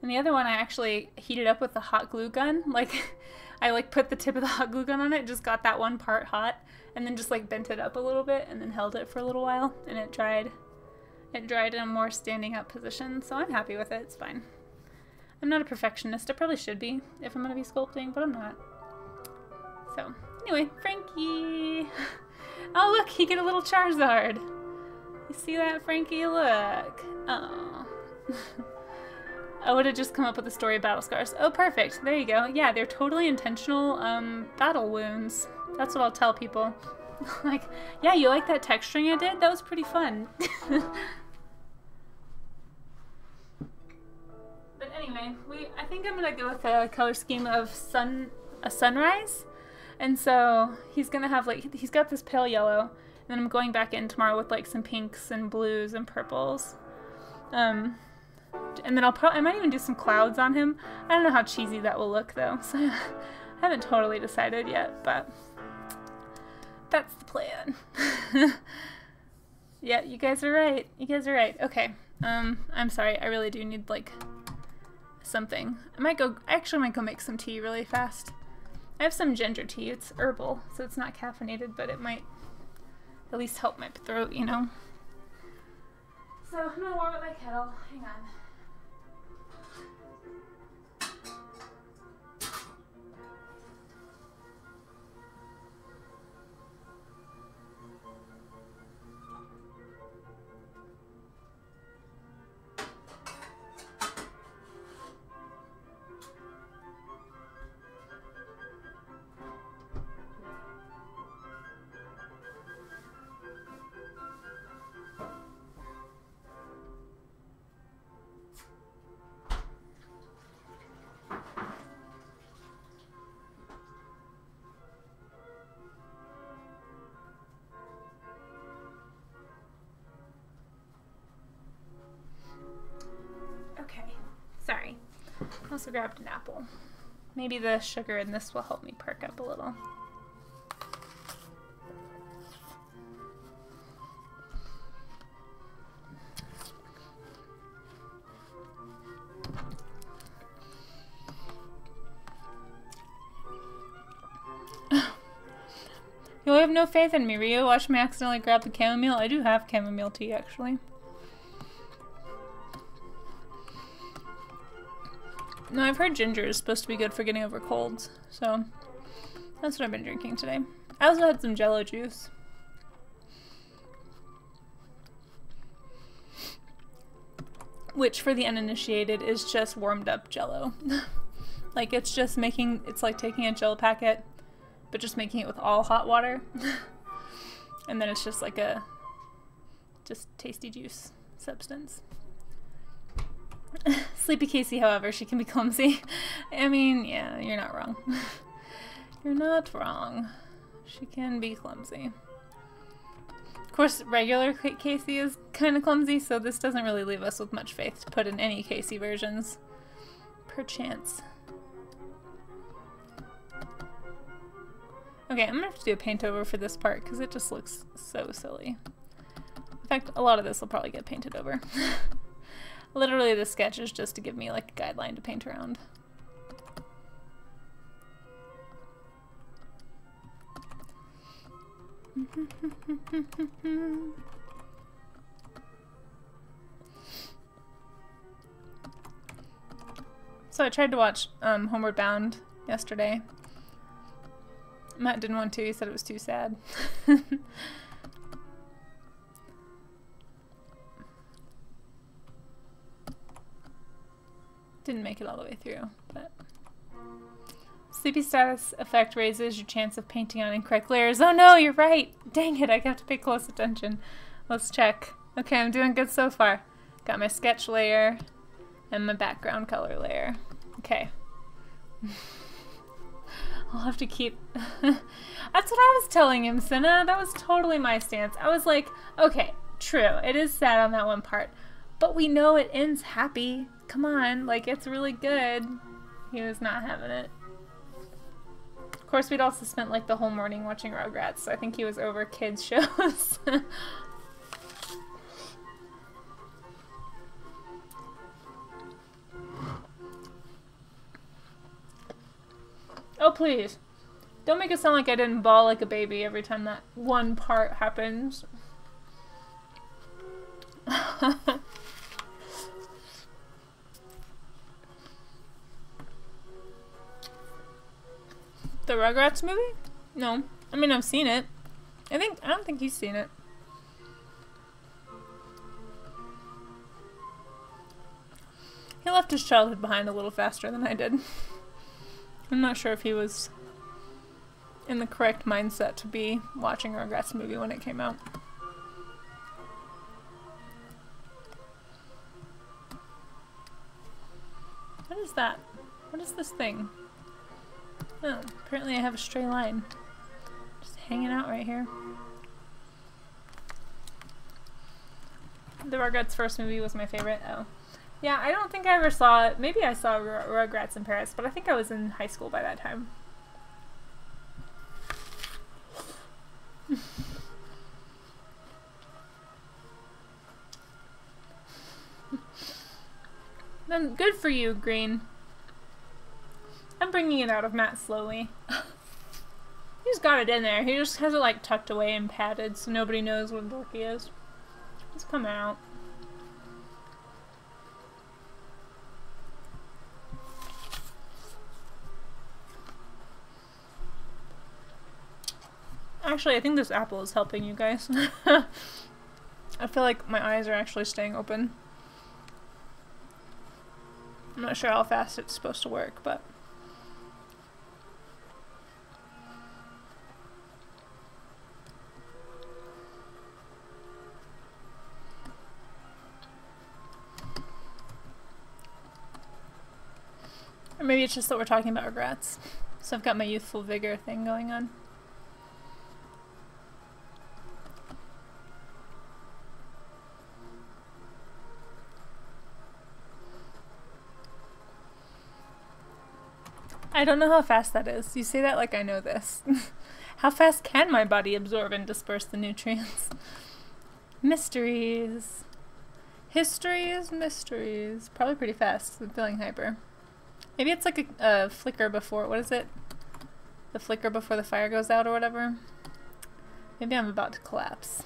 And the other one I actually heated up with the hot glue gun. Like, I like put the tip of the hot glue gun on it, just got that one part hot, and then just like bent it up a little bit and then held it for a little while, and it dried. It dried in a more standing up position, so I'm happy with it, it's fine. I'm not a perfectionist, I probably should be if I'm gonna be sculpting, but I'm not. So, anyway, Frankie! Oh look, he get a little Charizard! You see that, Frankie? Look! Oh. I would have just come up with a story of battle scars. Oh, perfect. There you go. Yeah, they're totally intentional battle wounds. That's what I'll tell people. Like, yeah, you like that texturing I did? That was pretty fun. But anyway, I think I'm gonna go with a color scheme of a sunrise. And so he's gonna have like, he's got this pale yellow, and then I'm going back in tomorrow with like some pinks and blues and purples. And then I might even do some clouds on him. I don't know how cheesy that will look though, so I haven't totally decided yet, but that's the plan. Yeah, you guys are right. You guys are right. Okay. I'm sorry. I really do need like something. I actually might go make some tea really fast. I have some ginger tea. It's herbal, so it's not caffeinated, but it might at least help my throat, you know. So I'm gonna warm up my kettle. Hang on. Sorry. I also grabbed an apple. Maybe the sugar in this will help me perk up a little. You'll have no faith in me, Ryu. Watch me accidentally grab the chamomile. I do have chamomile tea, actually. No, I've heard ginger is supposed to be good for getting over colds, so that's what I've been drinking today. I also had some Jello juice. Which, for the uninitiated, is just warmed up Jello. Like, it's just it's like taking a Jello packet, but just making it with all hot water. And then it's just like just tasty juice substance. Sleepy Casey, however, she can be clumsy. I mean, yeah, you're not wrong. You're not wrong. She can be clumsy. Of course, regular Casey is kind of clumsy, so this doesn't really leave us with much faith to put in any Casey versions. Perchance. Okay, I'm gonna have to do a paint over for this part because it just looks so silly. In fact, a lot of this will probably get painted over. Literally, the sketch is just to give me like a guideline to paint around. So I tried to watch Homeward Bound yesterday. Matt didn't want to, he said it was too sad. Didn't make it all the way through, but... Sleepy status effect raises your chance of painting on incorrect layers. Oh no, you're right! Dang it, I have to pay close attention. Let's check. Okay, I'm doing good so far. Got my sketch layer and my background color layer. Okay. I'll have to keep... That's what I was telling him, Cinna. That was totally my stance. I was like, okay, true, it is sad on that one part, but we know it ends happy. Come on, like, it's really good. He was not having it. Of course, we'd also spent like the whole morning watching Rugrats, so I think he was over kids' shows. Oh, please. Don't make it sound like I didn't bawl like a baby every time that one part happens. The Rugrats movie? No. I mean, I've seen it. I don't think he's seen it. He left his childhood behind a little faster than I did. I'm not sure if he was in the correct mindset to be watching Rugrats movie when it came out. What is that? What is this thing? Oh, apparently I have a stray line. Just hanging out right here. The Rugrats first movie was my favorite. Oh. Yeah, I don't think I ever saw it. Maybe I saw Rugrats in Paris, but I think I was in high school by that time. Then good for you, Green. I'm bringing it out of Matt slowly. He's got it in there. He just has it like tucked away and padded so nobody knows what a dork he is. It's coming out. Actually, I think this apple is helping you guys. I feel like my eyes are actually staying open. I'm not sure how fast it's supposed to work, but... Or maybe it's just that we're talking about regrets. So I've got my youthful vigor thing going on. I don't know how fast that is. You say that like I know this. How fast can my body absorb and disperse the nutrients? Mysteries. Histories, mysteries. Probably pretty fast. I'm feeling hyper. Maybe it's like a flicker before, what is it? The flicker before the fire goes out or whatever? Maybe I'm about to collapse.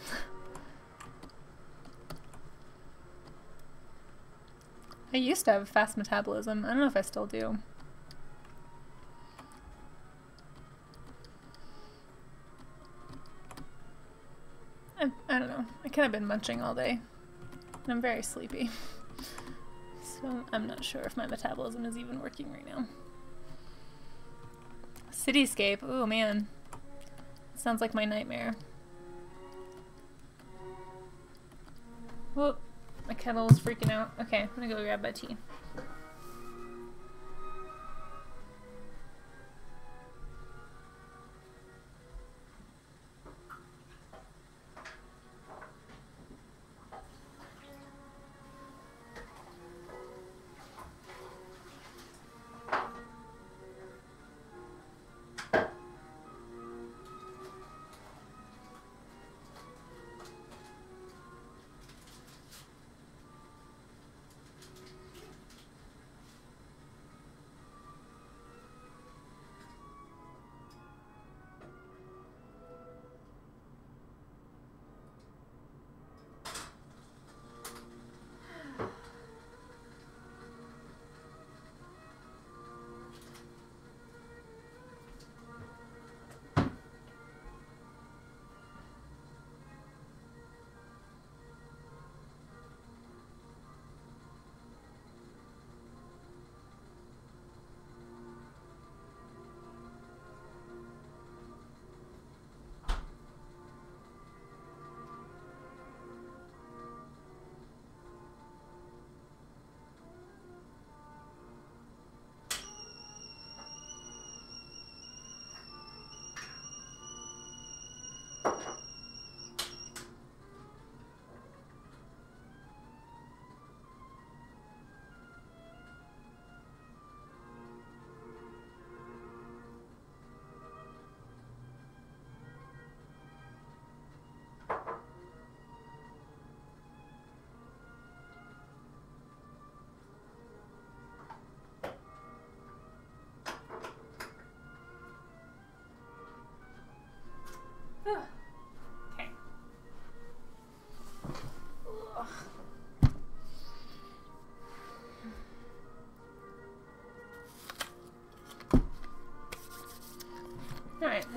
I used to have a fast metabolism. I don't know if I still do. I don't know. I kind of been munching all day. And I'm very sleepy. So I'm not sure if my metabolism is even working right now. Cityscape. Oh man. Sounds like my nightmare. Whoop. My kettle's freaking out. Okay, I'm gonna go grab my tea.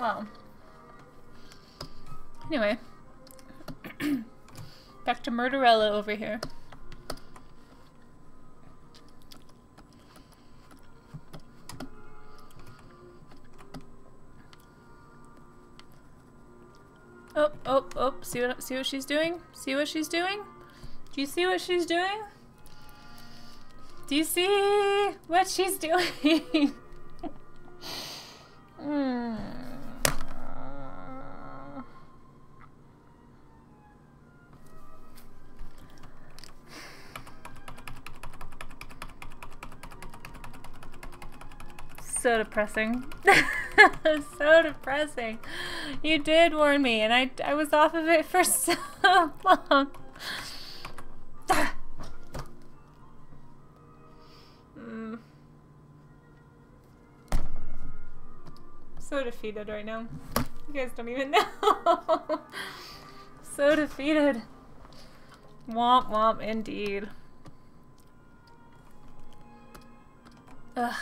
Well. Anyway. Back to Murderella over here. Oh, oh, oh, see what she's doing? See what she's doing? Do you see what she's doing? Do you see what she's doing? So depressing. So depressing. You did warn me, and I was off of it for so long. So defeated right now. You guys don't even know. So defeated. Womp womp indeed. Ugh.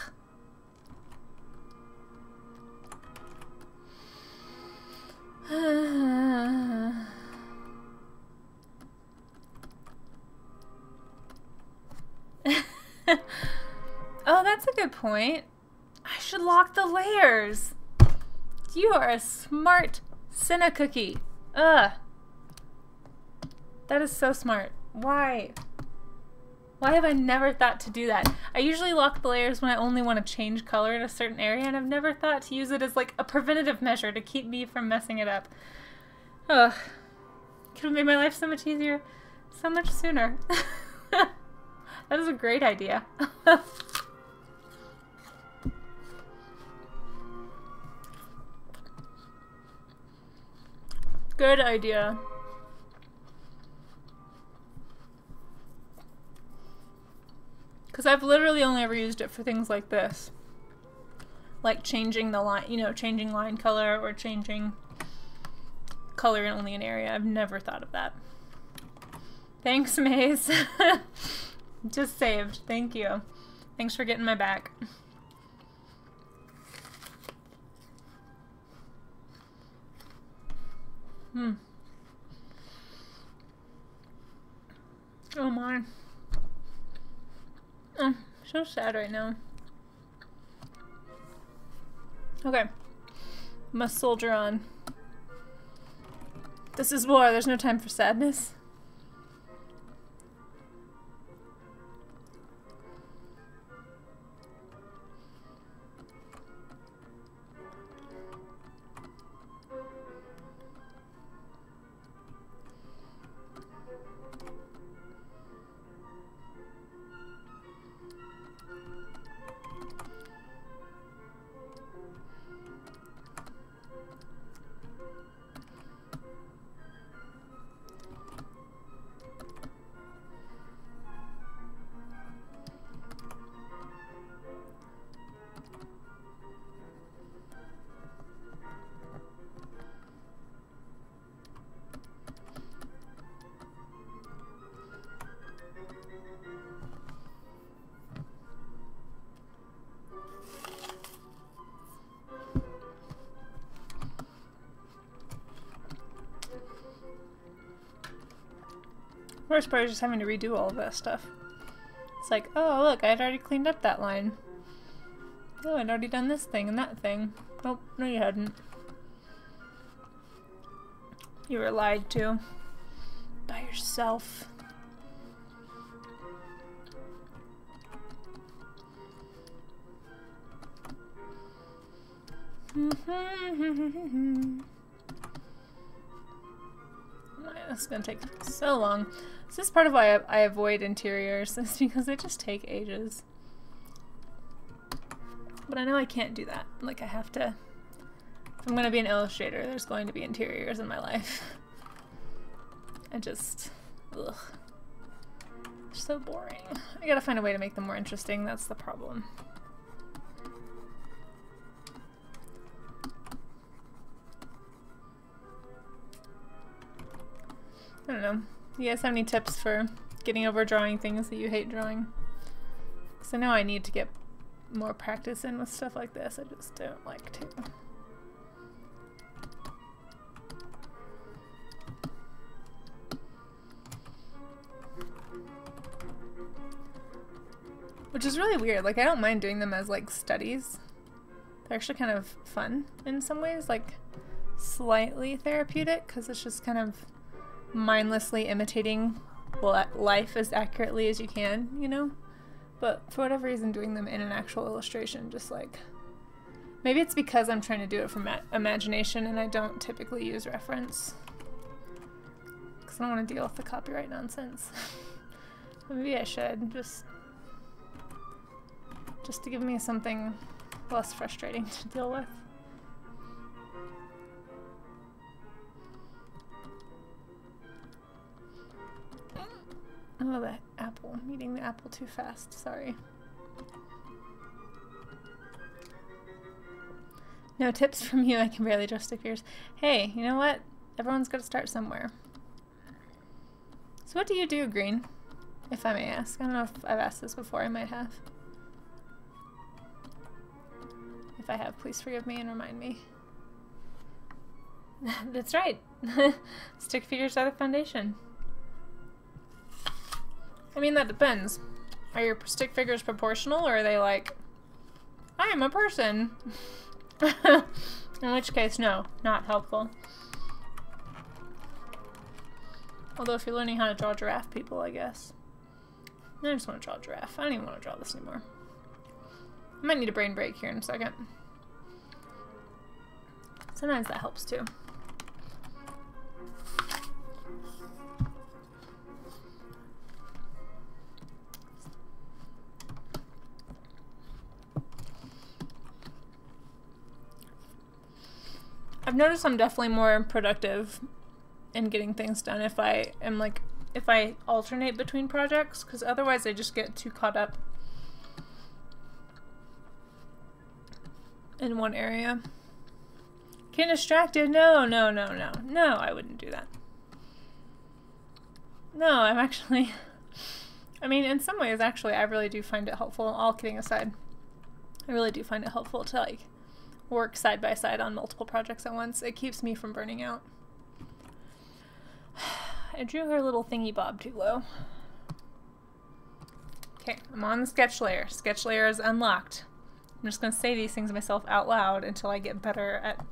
Oh, that's a good point. I should lock the layers. You are a smart Cinna cookie. Ugh. That is so smart. Why? Why have I never thought to do that? I usually lock the layers when I only want to change color in a certain area, and I've never thought to use it as like a preventative measure to keep me from messing it up. Ugh. Could have made my life so much easier so much sooner. That is a great idea. Good idea. Because I've literally only ever used it for things like this. Like changing the line, you know, changing line color or changing color in only an area. I've never thought of that. Thanks, Maze. Just saved. Thank you. Thanks for getting my back. Oh my. Oh, so sad right now. Okay. Must soldier on. This is war. There's no time for sadness. Worst part is just having to redo all of that stuff. It's like, oh look, I'd already cleaned up that line. Oh, I'd already done this thing and that thing. Oh, no you hadn't. You were lied to. By yourself. This is gonna take so long. This is part of why I avoid interiors, is because they just take ages. But I know I can't do that. Like I have to, if I'm gonna be an illustrator, there's going to be interiors in my life. I just, ugh. They're so boring. I gotta find a way to make them more interesting, that's the problem. I don't know. You guys have any tips for getting over drawing things that you hate drawing? Because I know I need to get more practice in with stuff like this. I just don't like to. which is really weird. Like, I don't mind doing them as like studies. They're actually kind of fun in some ways, like slightly therapeutic, because it's just kind of mindlessly imitating life as accurately as you can, you know? But for whatever reason, doing them in an actual illustration, just like, maybe it's because I'm trying to do it from imagination and I don't typically use reference. Because I don't want to deal with the copyright nonsense. Maybe I should, just to give me something less frustrating to deal with. Oh, the apple. I'm eating the apple too fast. Sorry. No tips from you. I can barely draw stick figures. Hey, you know what? Everyone's got to start somewhere. So what do you do, Green? If I may ask. I don't know if I've asked this before. I might have. If I have, please forgive me and remind me. That's right. Stick figures are the foundation. I mean, that depends. Are your stick figures proportional, or are they like, I am a person? In which case, no, not helpful. Although if you're learning how to draw giraffe people, I guess. I just want to draw a giraffe. I don't even want to draw this anymore. I might need a brain break here in a second. Sometimes that helps too. I've noticed I'm definitely more productive in getting things done if I am like, if I alternate between projects, because otherwise I just get too caught up in one area. Getting distracted? No, no, no, no. No, I wouldn't do that. No, I'm actually, I mean, in some ways, actually, I really do find it helpful, all kidding aside. I really do find it helpful to, like, work side by side on multiple projects at once. It keeps me from burning out. I drew her little thingy bob too low. Okay, I'm on the sketch layer. Sketch layer is unlocked. I'm just going to say these things to myself out loud until I get better at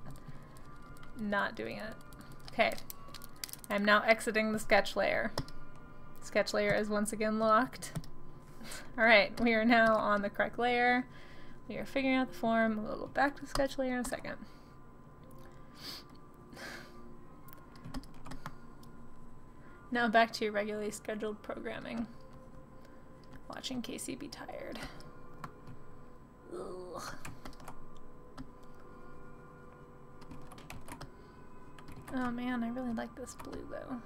not doing it. Okay, I'm now exiting the sketch layer. Sketch layer is once again locked. Alright, we are now on the correct layer. We are figuring out the form. We'll go back to the sketch layer in a second. Now back to your regularly scheduled programming. Watching Casey be tired. Ugh. Oh man, I really like this blue though.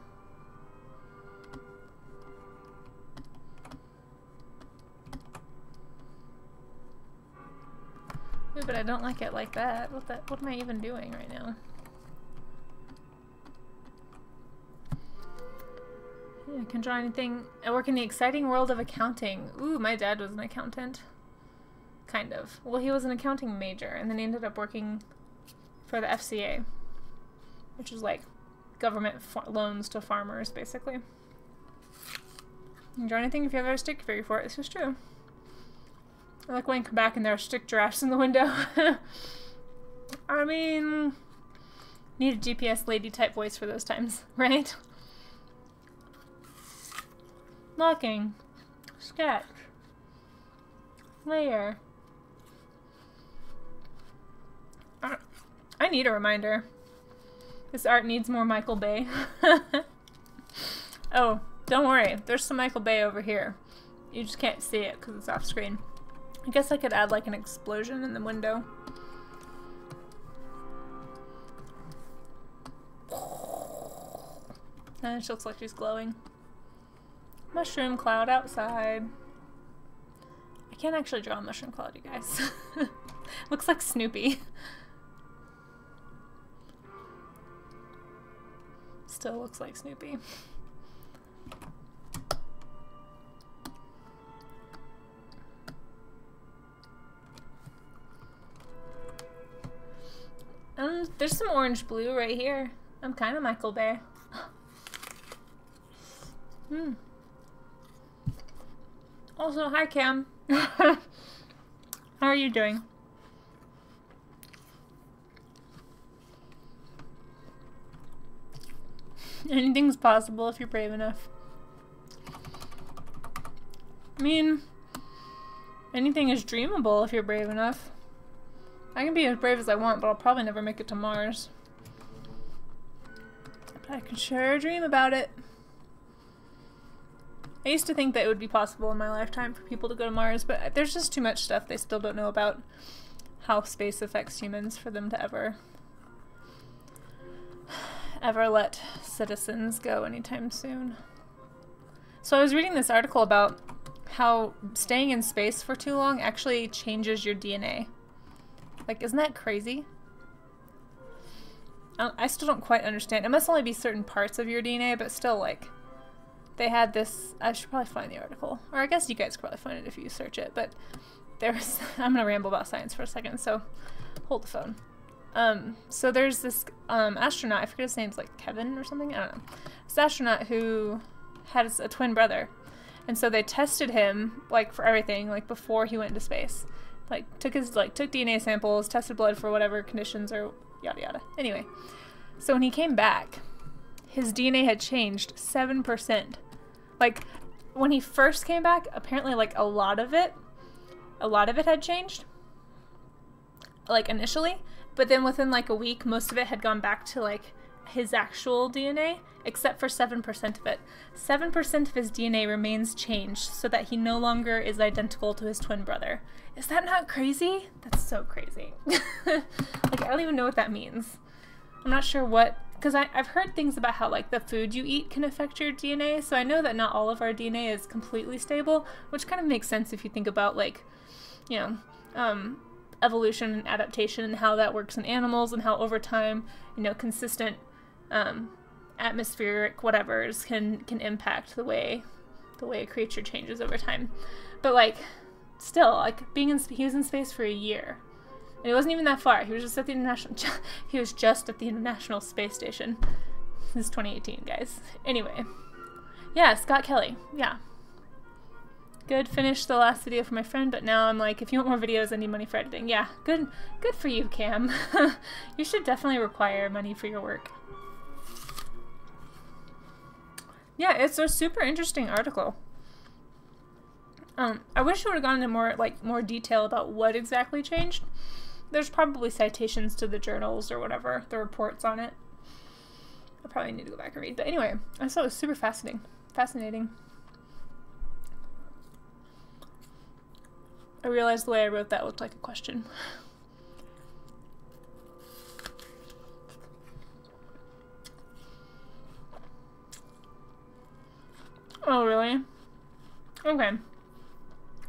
Ooh, but I don't like it like that. What am I even doing right now? I can draw anything. I work in the exciting world of accounting. Ooh, my dad was an accountant. Kind of. Well, he was an accounting major, and then he ended up working for the FCA, which is like government loans to farmers, basically. You can draw anything if you have a stick figure for it. This is true. I like when you come back and there are stick giraffes in the window. I mean, need a GPS lady type voice for those times, right? Locking. Sketch. Layer. I need a reminder. This art needs more Michael Bay. Oh, don't worry. There's some Michael Bay over here. You just can't see it because it's off screen. I guess I could add like an explosion in the window. And she looks like she's glowing. Mushroom cloud outside. I can't actually draw a mushroom cloud, you guys. Looks like Snoopy. Still looks like Snoopy. There's some orange blue right here. I'm kind of Michael Bay. Also, hi Cam. How are you doing? Anything's possible if you're brave enough. I mean, anything is dreamable if you're brave enough. I can be as brave as I want, but I'll probably never make it to Mars. But I can sure dream about it. I used to think that it would be possible in my lifetime for people to go to Mars, but there's just too much stuff they still don't know about how space affects humans for them to ever let citizens go anytime soon. So I was reading this article about how staying in space for too long actually changes your DNA. Like, isn't that crazy? I still don't quite understand. It must only be certain parts of your DNA, but still, like, they had this... I should probably find the article. Or I guess you guys could probably find it if you search it, but there's... I'm gonna ramble about science for a second, so hold the phone. So there's this astronaut, I forget his name, it's like Kevin or something, I don't know. This astronaut who has a twin brother. And so they tested him, like, for everything, like, before he went into space. Like, took DNA samples, tested blood for whatever conditions or yada yada. Anyway, so when he came back, his DNA had changed 7%. Like, when he first came back, apparently, like, a lot of it had changed. Like, initially. But then within, like, a week, most of it had gone back to, like, his actual DNA, except for 7% of it. 7% of his DNA remains changed so that he no longer is identical to his twin brother. Is that not crazy? That's so crazy. Like, I don't even know what that means. I'm not sure what... Because I've heard things about how, like, the food you eat can affect your DNA, so I know that not all of our DNA is completely stable, which kind of makes sense if you think about, like, you know, evolution and adaptation and how that works in animals and how over time, you know, consistent atmospheric whatevers can impact the way a creature changes over time. But, like, still, like, he was in space for a year. And it wasn't even that far. He was just at the International Space Station. This is 2018, guys. Anyway. Yeah, Scott Kelly. Yeah. Good. Finished the last video for my friend, but now I'm like, if you want more videos, I need money for editing. Yeah, good for you, Cam. You should definitely require money for your work. Yeah, it's a super interesting article. I wish it would have gone into more detail about what exactly changed. There's probably citations to the journals or whatever, the reports on it. I probably need to go back and read. But anyway, I thought it was super fascinating. I realized the way I wrote that looked like a question. Oh, really? Okay.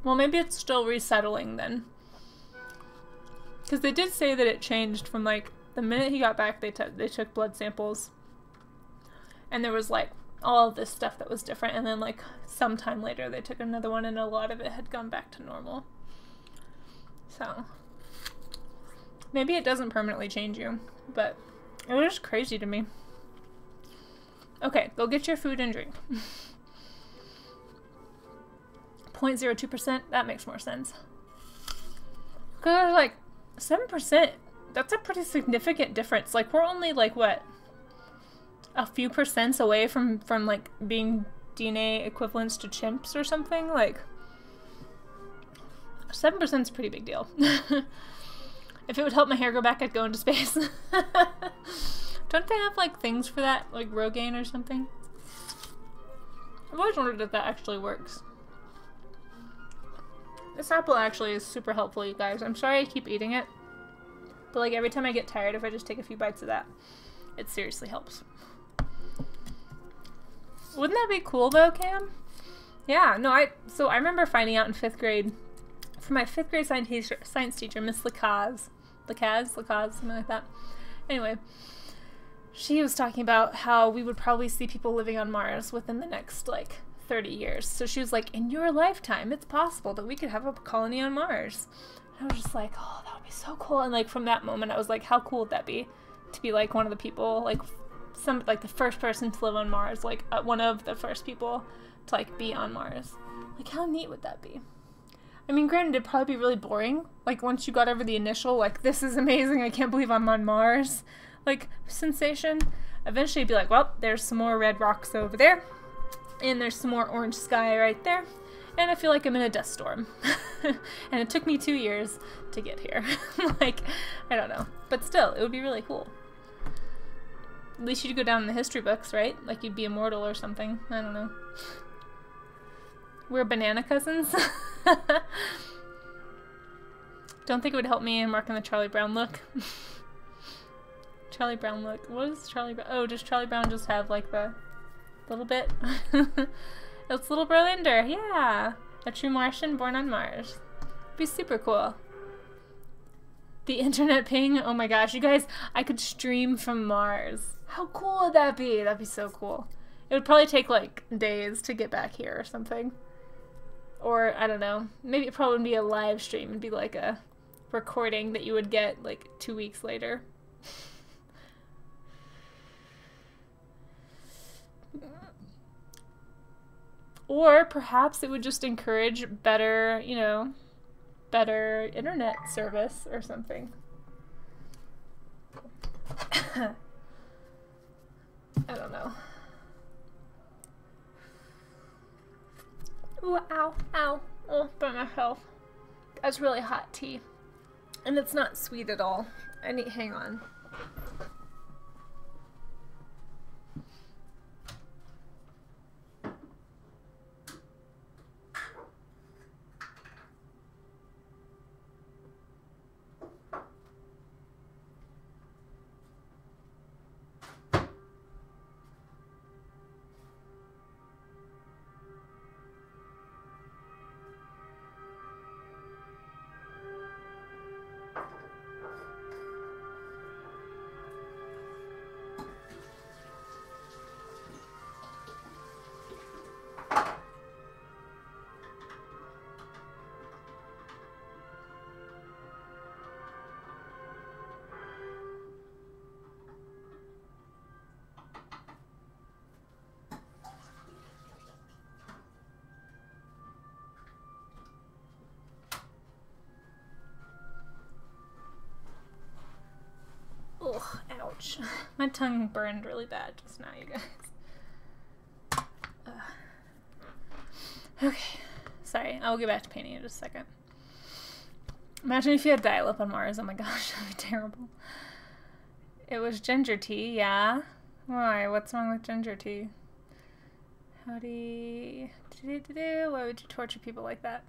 Well, maybe it's still resettling then. Because they did say that it changed from, like, the minute he got back, they took blood samples. And there was, like, all of this stuff that was different. And then, like, sometime later, they took another one, and a lot of it had gone back to normal. So, maybe it doesn't permanently change you. But it was just crazy to me. Okay, go get your food and drink. 0.02%, that makes more sense. Because, like, 7%, that's a pretty significant difference. Like, we're only, like, what? A few percents away from like, being DNA equivalents to chimps or something? Like, 7% is a pretty big deal. If it would help my hair grow back, I'd go into space. Don't they have, like, things for that? Like, Rogaine or something? I've always wondered if that actually works. This apple actually is super helpful, you guys. I'm sorry I keep eating it. But, like, every time I get tired, if I just take a few bites of that, it seriously helps. Wouldn't that be cool, though, Cam? Yeah, no, so I remember finding out in 5th grade, from my 5th grade science teacher, Miss Lacaz, something like that. Anyway, she was talking about how we would probably see people living on Mars within the next, like, 30 years. So she was like, in your lifetime, it's possible that we could have a colony on Mars. And I was just like, oh, that would be so cool. And, like, from that moment, I was like, how cool would that be? To be, like, one of the people, like, the first person to live on Mars, like, one of the first people to, like, be on Mars. Like, how neat would that be? I mean, granted, it'd probably be really boring. Like, once you got over the initial, like, this is amazing, I can't believe I'm on Mars, like, sensation. Eventually, you'd be like, well, there's some more red rocks over there. And there's some more orange sky right there. And I feel like I'm in a dust storm. And it took me 2 years to get here. Like, I don't know. But still, it would be really cool. At least you'd go down in the history books, right? Like you'd be immortal or something. I don't know. We're banana cousins. Don't think it would help me in working the Charlie Brown look. Charlie Brown look. What is Charlie Brown? Oh, does Charlie Brown just have like the little bit? It's little Berlinder, yeah. A true Martian born on Mars. Be super cool. The internet ping, oh my gosh, you guys, I could stream from Mars. How cool would that be? That'd be so cool. It would probably take like days to get back here or something. Or, I don't know, maybe it probably wouldn't be a live stream. It'd be like a recording that you would get like 2 weeks later. Or perhaps it would just encourage better, you know, better internet service or something. I don't know. Ooh, ow, ow. Oh, burn myself. That's really hot tea. And it's not sweet at all. Hang on. Ugh, ouch. My tongue burned really bad just now, you guys. Okay. Sorry, I'll get back to painting in just a second. Imagine if you had dial-up on Mars. Oh my gosh, that'd be terrible. It was ginger tea, yeah. Why? What's wrong with ginger tea? Howdy. Why would you torture people like that?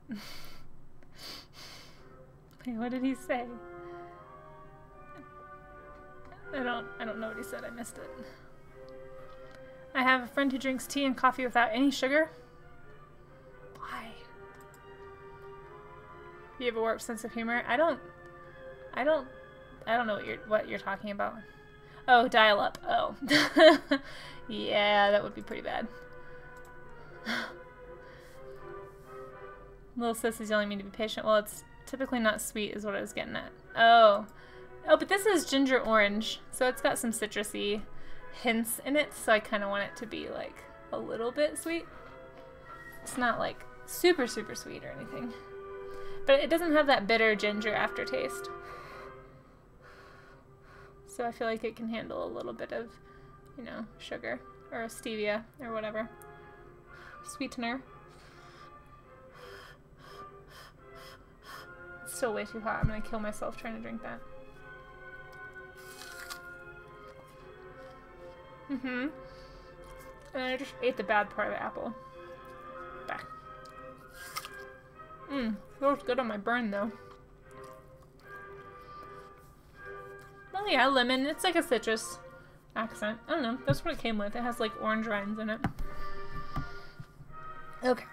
Wait, what did he say? I don't know what he said. I missed it. I have a friend who drinks tea and coffee without any sugar. Why? You have a warped sense of humor. I don't know what you're talking about. Oh, dial up. Oh. Yeah, that would be pretty bad. Little sis is yelling at me to be patient. Well, it's typically not sweet is what I was getting at. Oh. Oh, but this is ginger orange, so it's got some citrusy hints in it, so I kind of want it to be, like, a little bit sweet. It's not, like, super, super sweet or anything. But it doesn't have that bitter ginger aftertaste. So I feel like it can handle a little bit of, you know, sugar or stevia or whatever. Sweetener. It's still way too hot. I'm gonna kill myself trying to drink that. Mm-hmm. And I just ate the bad part of the apple. Back. Feels good on my burn though. Oh yeah, lemon. It's like a citrus accent. I don't know. That's what it came with. It has like orange rinds in it. Okay.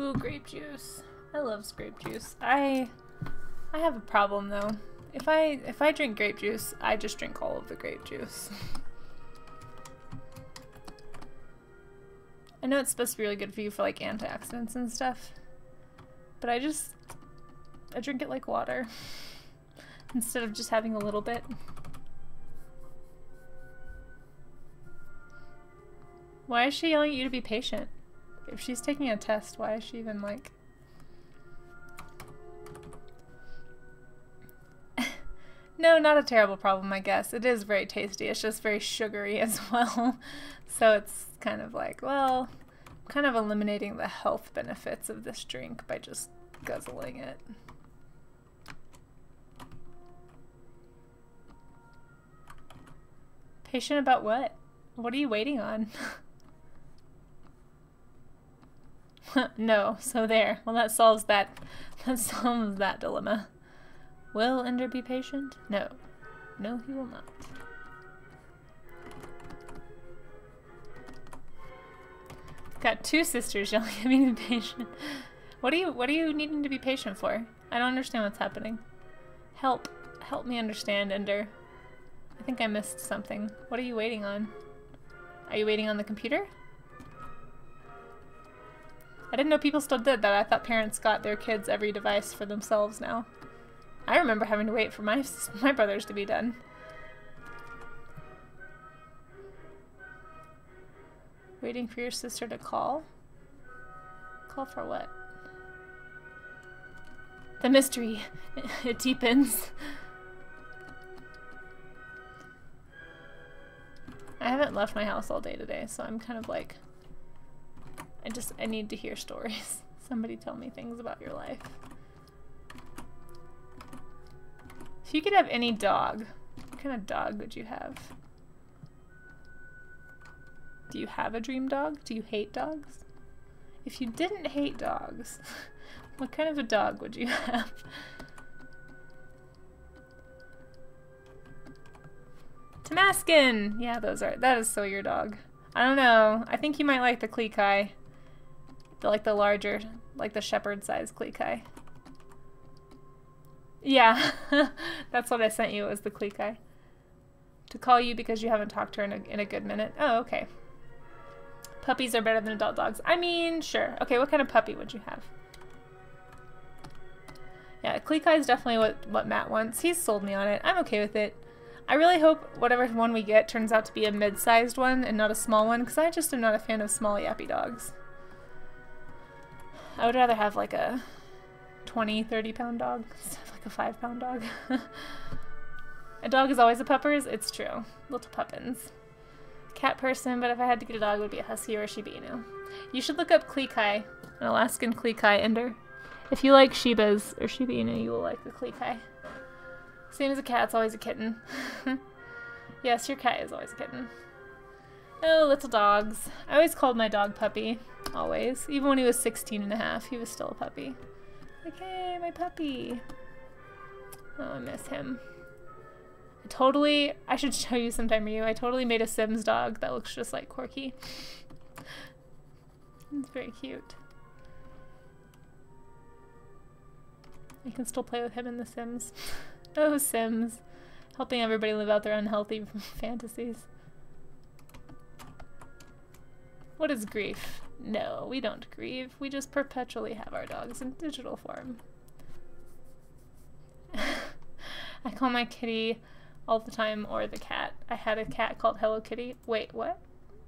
Ooh, grape juice. I love grape juice. I have a problem though. If I drink grape juice, I just drink all of the grape juice. I know it's supposed to be really good for you for like antioxidants and stuff, but I drink it like water instead of just having a little bit. Why is she yelling at you to be patient? If she's taking a test, why is she even like... No, not a terrible problem, I guess. It is very tasty. It's just very sugary as well. So it's kind of like, well, I'm kind of eliminating the health benefits of this drink by just guzzling it. Patient about what? What are you waiting on? No, so there. Well, that solves that dilemma. Will Ender be patient? No. No, he will not. Got two sisters yelling at me to be patient. What are you needing to be patient for? I don't understand what's happening. Help me understand, Ender. I think I missed something. What are you waiting on? Are you waiting on the computer? I didn't know people still did that. I thought parents got their kids every device for themselves now. I remember having to wait for my brothers to be done. Waiting for your sister to call? Call for what? The mystery. It deepens. I haven't left my house all day today, so I'm kind of like... I need to hear stories. Somebody tell me things about your life. If you could have any dog, what kind of dog would you have? Do you have a dream dog? Do you hate dogs? If you didn't hate dogs, what kind of a dog would you have? Tamaskin! Yeah, that is so your dog. I don't know. I think you might like the Klekai. Like the larger, like the shepherd-sized Klekai. Yeah, that's what I sent you, was the Klekai. To call you because you haven't talked to her in a good minute. Oh, okay. Puppies are better than adult dogs. I mean, sure. Okay, what kind of puppy would you have? Yeah, Klekai is definitely what Matt wants. He's sold me on it. I'm okay with it. I really hope whatever one we get turns out to be a mid-sized one and not a small one, because I just am not a fan of small yappy dogs. I would rather have like a 20, 30-pound dog instead of like a 5-pound dog. A dog is always a puppers. It's true. Little puppins. Cat person, but if I had to get a dog, it would be a husky or a Shiba Inu. You should look up Klekai, an Alaskan Klekai Ender. If you like Shibas or Shiba Inu, you will like the Klekai. Same as a cat, it's always a kitten. Yes, your cat is always a kitten. Oh, little dogs. I always called my dog Puppy. Always. Even when he was 16 and a half, he was still a puppy. Like, hey, my puppy. Oh, I miss him. I should show you sometime, Ryu. I totally made a Sims dog that looks just like Corky. It's very cute. I can still play with him in The Sims. Oh, Sims. Helping everybody live out their unhealthy fantasies. What is grief? No, we don't grieve. We just perpetually have our dogs in digital form. I call my kitty all the time, or the cat. I had a cat called Hello Kitty. Wait, what?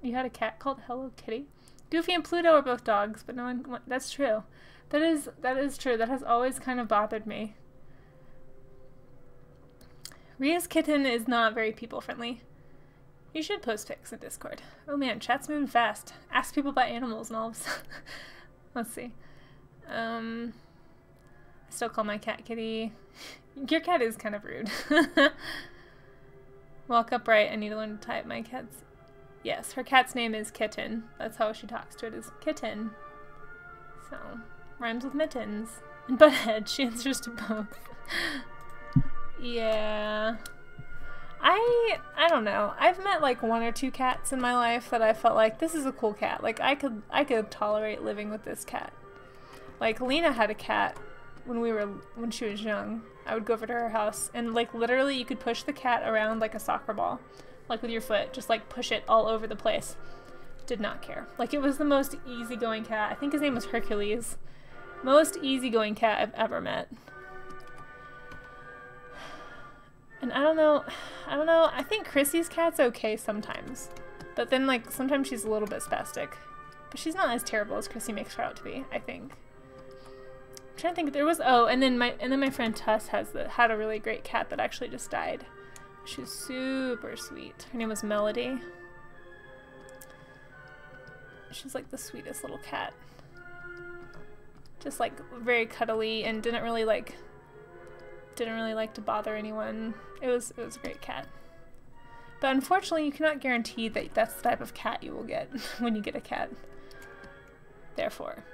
You had a cat called Hello Kitty? Goofy and Pluto are both dogs, but no one... That's true. That is true. That has always kind of bothered me. Ria's kitten is not very people-friendly. You should post pics in Discord. Oh man, chat's moving fast. Ask people about animals and all of a sudden. Let's see. I still call my cat Kitty. Your cat is kind of rude. Walk upright. I need to learn to type my cat's... Yes, her cat's name is Kitten. That's how she talks to it, is Kitten. So, rhymes with mittens. And butthead, she answers to both. Yeah. I don't know. I've met like 1 or 2 cats in my life that I felt like, this is a cool cat. Like I could tolerate living with this cat. Like, Lena had a cat when she was young. I would go over to her house, and like literally you could push the cat around like a soccer ball, like with your foot, just like push it all over the place. Did not care. Like, it was the most easygoing cat. I think his name was Hercules. Most easygoing cat I've ever met. And I don't know, I think Chrissy's cat's okay sometimes. But then, like, sometimes she's a little bit spastic. But she's not as terrible as Chrissy makes her out to be, I think. I'm trying to think, there was, oh, and then my friend Tues had a really great cat that actually just died. She was super sweet. Her name was Melody. She's like the sweetest little cat. Just like very cuddly and didn't really like to bother anyone. It was a great cat. But unfortunately, you cannot guarantee that that's the type of cat you will get when you get a cat. Therefore.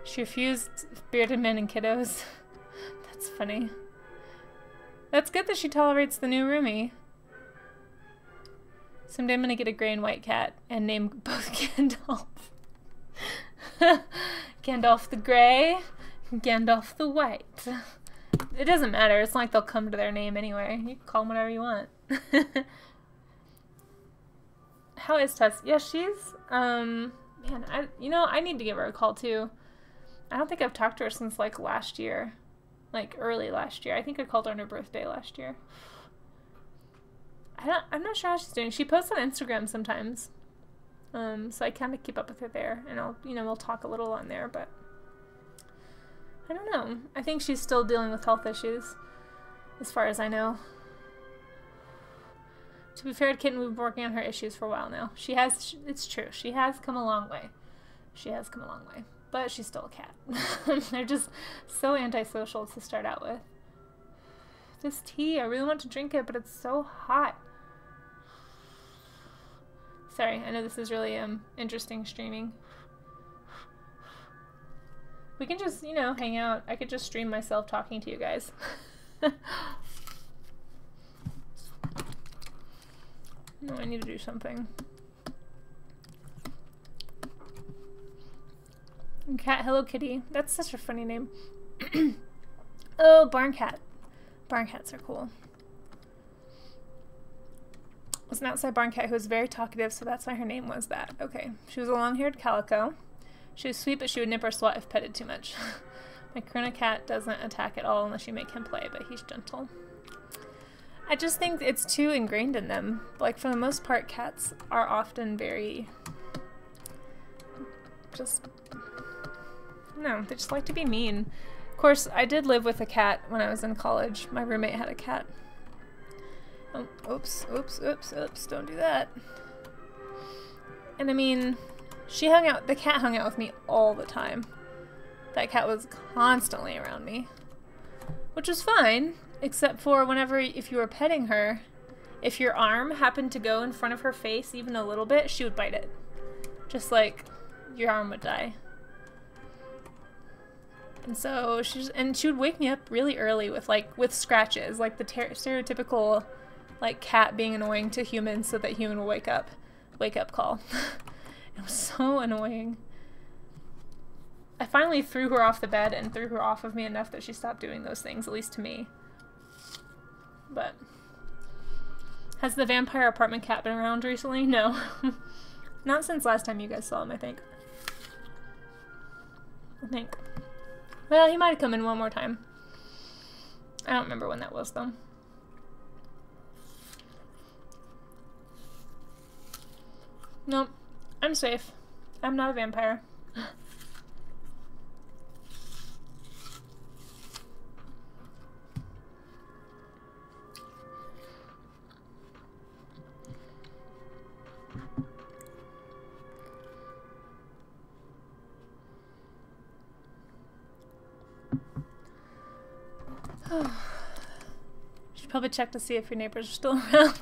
She refused bearded men and kiddos. That's funny. That's good that she tolerates the new roomie. Someday I'm gonna get a gray and white cat and name both Gandalf. Gandalf the gray, Gandalf the white. It doesn't matter. It's not like they'll come to their name anyway. You can call them whatever you want. How is Tess? Yeah, she's, man, I need to give her a call too. I don't think I've talked to her since like last year. Like early last year. I think I called her on her birthday last year. I'm not sure how she's doing. She posts on Instagram sometimes. So I kind of keep up with her there, and we'll talk a little on there, but I don't know. I think she's still dealing with health issues, as far as I know. To be fair to Kitten, we've been working on her issues for a while now. It's true. She has come a long way. She has come a long way. But she's still a cat. They're just so antisocial to start out with. This tea, I really want to drink it, but it's so hot. Sorry, I know this is really interesting streaming. We can just, hang out. I could just stream myself talking to you guys. No, I need to do something. Cat, hello kitty. That's such a funny name. Oh, barn cat. Barn cats are cool. It was an outside barn cat who was very talkative, so that's why her name was that. Okay. She was a long-haired calico. She was sweet, but she would nip or swat if petted too much. My Corona cat doesn't attack at all unless you make him play, but he's gentle. I just think it's too ingrained in them. Like, for the most part, cats are often very... No, they just like to be mean. Of course, I did live with a cat when I was in college. My roommate had a cat. Oh, oops, don't do that. And I mean, the cat hung out with me all the time. That cat was constantly around me. Which was fine, except for if you were petting her, if your arm happened to go in front of her face even a little bit, she would bite it. Just like your arm would die. And so she would wake me up really early with scratches, like the stereotypical like cat being annoying to humans so that human will wake up call. It was so annoying. I finally threw her off the bed and threw her off of me enough that she stopped doing those things, at least to me. But has the vampire apartment cat been around recently? No. Not since last time you guys saw him, I think. Well, he might have come in one more time. I don't remember when that was, though. Nope. I'm safe. I'm not a vampire. Should probably check to see if your neighbors are still around.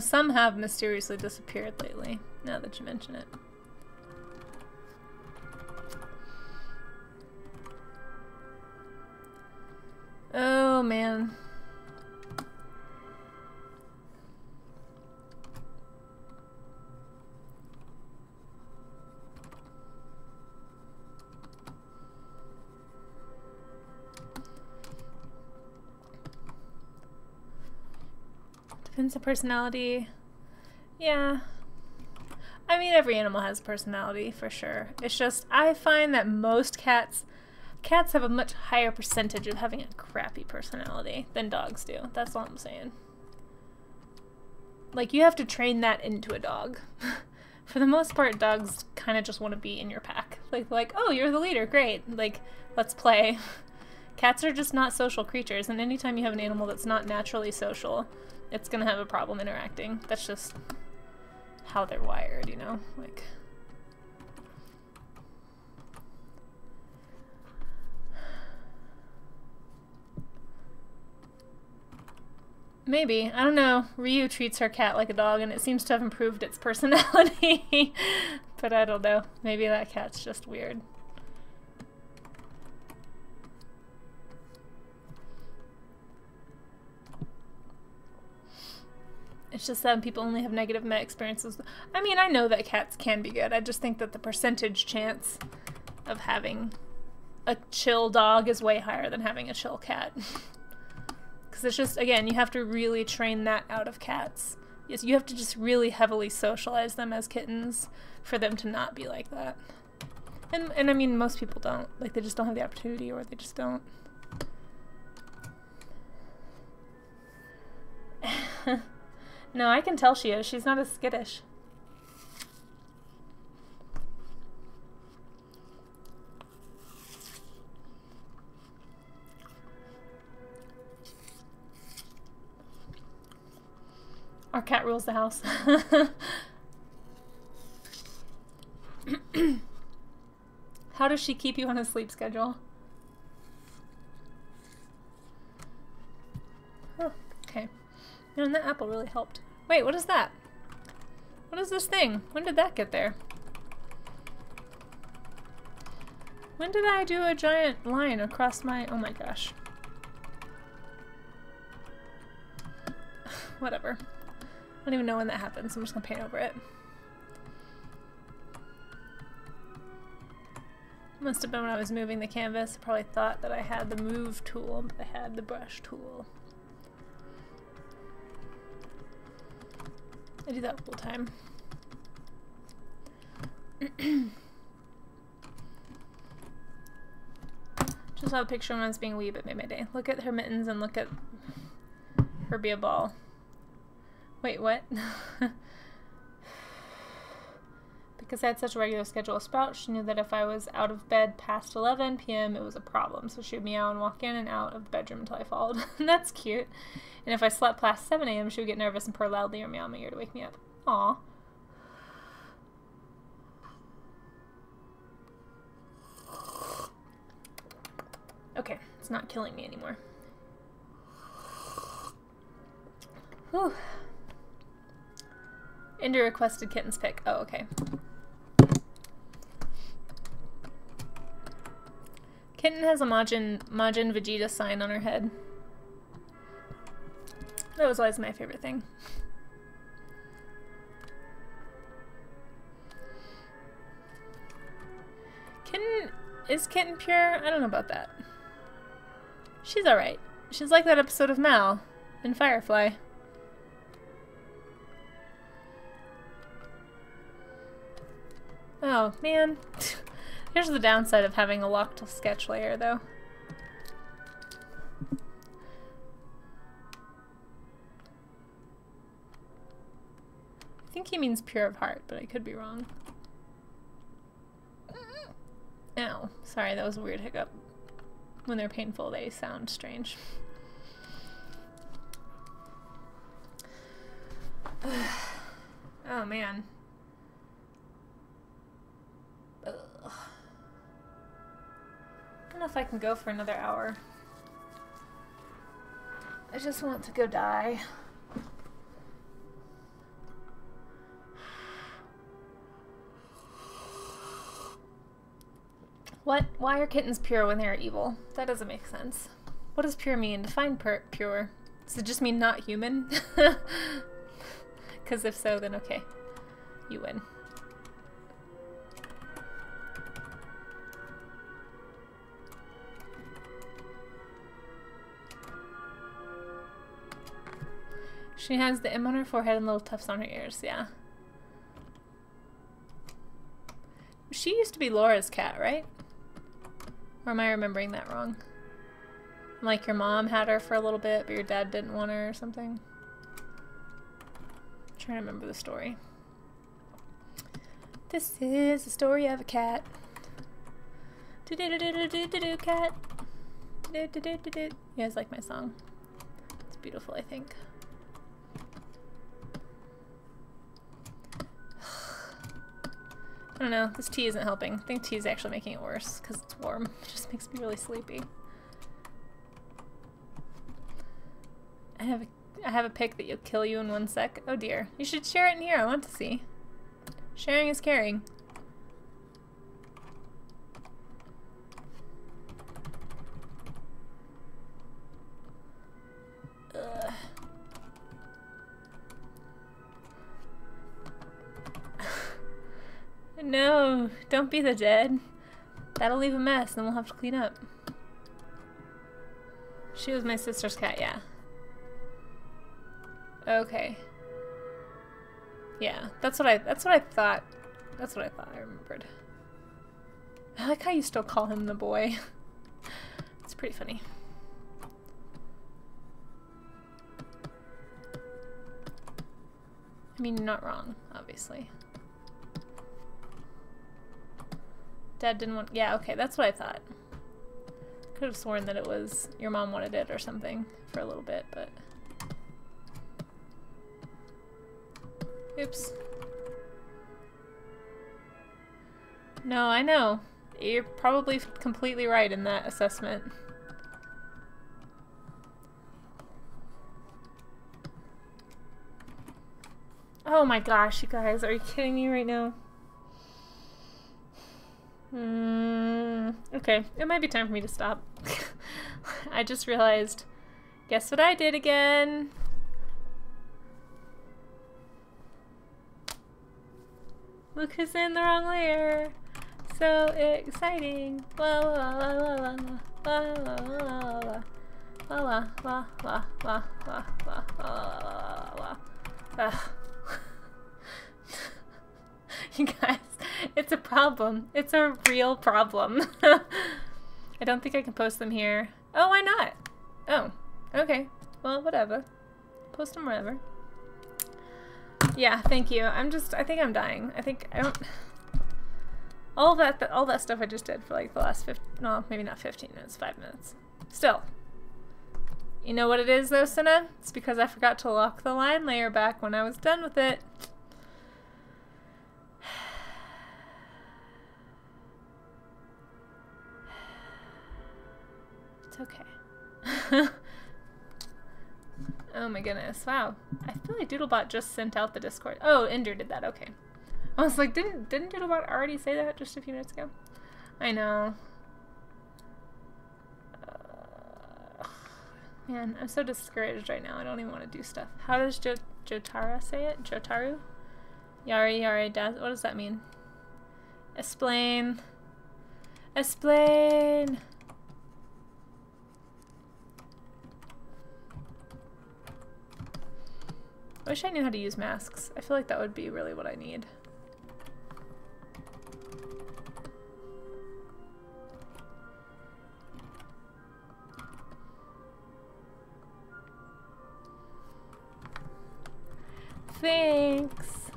Some have mysteriously disappeared lately, now that you mention it. Oh, man. Depends on personality. Yeah. I mean, every animal has personality, for sure. It's just, I find that most cats have a much higher percentage of having a crappy personality than dogs do. That's all I'm saying. Like, you have to train that into a dog. For the most part, dogs kind of just want to be in your pack. Like, oh, you're the leader, great. Like, let's play. Cats are just not social creatures, and anytime you have an animal that's not naturally social, it's gonna have a problem interacting. That's just how they're wired, you know? Like... Maybe. I don't know. Ryu treats her cat like a dog, and it seems to have improved its personality. But I don't know. Maybe that cat's just weird. It's just that people only have negative met experiences. I mean, I know that cats can be good. I just think that the percentage chance of having a chill dog is way higher than having a chill cat. Because it's just, again, you have to really train that out of cats. You have to just really heavily socialize them as kittens for them to not be like that. And I mean, most people don't. Like, they just don't have the opportunity, or they just don't. No, I can tell she is. She's not as skittish. Our cat rules the house. How does she keep you on a sleep schedule? Oh, okay. And that apple really helped. Wait, what is that? What is this thing? When did that get there? When did I do a giant line across my... Oh my gosh. Whatever. I don't even know when that happens. I'm just gonna paint over it. Must have been when I was moving the canvas. I probably thought that I had the move tool, but I had the brush tool. I do that all the time. Just saw a picture when I was being a wee bit made my day. Look at her mittens and look at her be a ball. Wait, what? Because I had such a regular schedule of Sprout, she knew that if I was out of bed past 11 p.m. it was a problem. So she would meow and walk in and out of the bedroom until I followed. That's cute. And if I slept past 7 a.m. she would get nervous and purr loudly or meow in my ear to wake me up. Aw. Okay, it's not killing me anymore. Whew. Indy requested kitten's pick. Oh, okay. Kitten has a Majin Vegeta sign on her head. That was always my favorite thing. Is Kitten pure? I don't know about that. She's alright. She's like that episode of Mal in Firefly. Oh, man. Here's the downside of having a locked sketch layer, though. I think he means pure of heart, but I could be wrong. Ow. Sorry, that was a weird hiccup. When they're painful, they sound strange. Oh, man. Ugh. I don't know if I can go for another hour. I just want to go die. What? Why are kittens pure when they're evil? That doesn't make sense. What does pure mean? Define pure. Does it just mean not human? Because if so, then okay. You win. She has the M on her forehead and little tufts on her ears, yeah. She used to be Laura's cat, right? Or am I remembering that wrong? Like your mom had her for a little bit, but your dad didn't want her or something? I'm trying to remember the story. This is the story of a cat. Do-do-do-do-do-do-do, cat. Do-do-do-do-do. You guys like my song? It's beautiful, I think. I don't know, this tea isn't helping. I think tea is actually making it worse because it's warm. It just makes me really sleepy. I have a pic that will kill you in 1 sec. Oh dear. You should share it in here. I want to see. Sharing is caring. Ugh. No, don't be the dead. That'll leave a mess, and we'll have to clean up. She was my sister's cat, yeah. Okay. Yeah, that's what I thought. That's what I thought I remembered. I like how you still call him the boy. It's pretty funny. I mean, you're not wrong, obviously. Dad didn't want... Yeah, okay, that's what I thought. Could have sworn that it was your mom wanted it or something for a little bit, but... Oops. No, I know. You're probably completely right in that assessment. Oh my gosh, you guys, are you kidding me right now? Okay, it might be time for me to stop. I just realized, guess what I did again? Look who's in the wrong layer. So exciting. La la la la la la la la la la la la la la la la. You guys, it's a problem. It's a real problem. I don't think I can post them here. Oh, why not? Oh, okay. Well, whatever. Post them wherever. Yeah, thank you. I think I'm dying. I don't... All that stuff I just did for like the last no, maybe not 15 minutes, 5 minutes. Still. You know what it is though, Cinna? It's because I forgot to lock the line layer back when I was done with it. It's okay. Oh my goodness, wow. I feel like Doodlebot just sent out the Discord. Oh, Ender did that, okay. I was like, didn't Doodlebot already say that just a few minutes ago? I know. Man, I'm so discouraged right now. I don't even want to do stuff. How does Jotara say it? Jotaru? Yari, Daz. What does that mean? Explain. Explain. I wish I knew how to use masks. I feel like that would be really what I need. Thanks!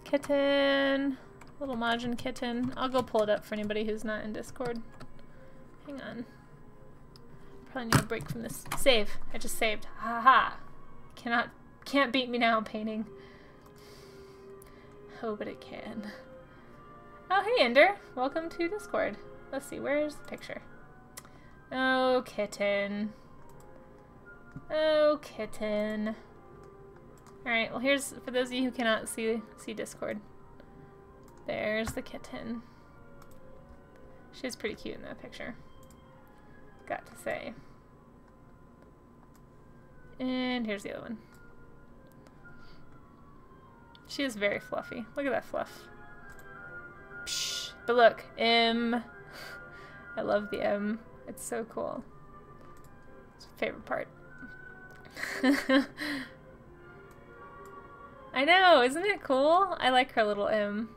Kitten! Little Majin kitten. I'll go pull it up for anybody who's not in Discord. Hang on. Probably need a break from this. Save! I just saved. Haha! Can't beat me now, painting. Oh, but it can. Oh, hey, Ender. Welcome to Discord. Let's see, where's the picture? Oh, kitten. Oh, kitten. Alright, well here's, for those of you who cannot see Discord. There's the kitten. She's pretty cute in that picture. Got to say. And here's the other one. She is very fluffy. Look at that fluff. Psh, but look, M. I love the M. It's so cool. It's my favorite part. I know, isn't it cool? I like her little M.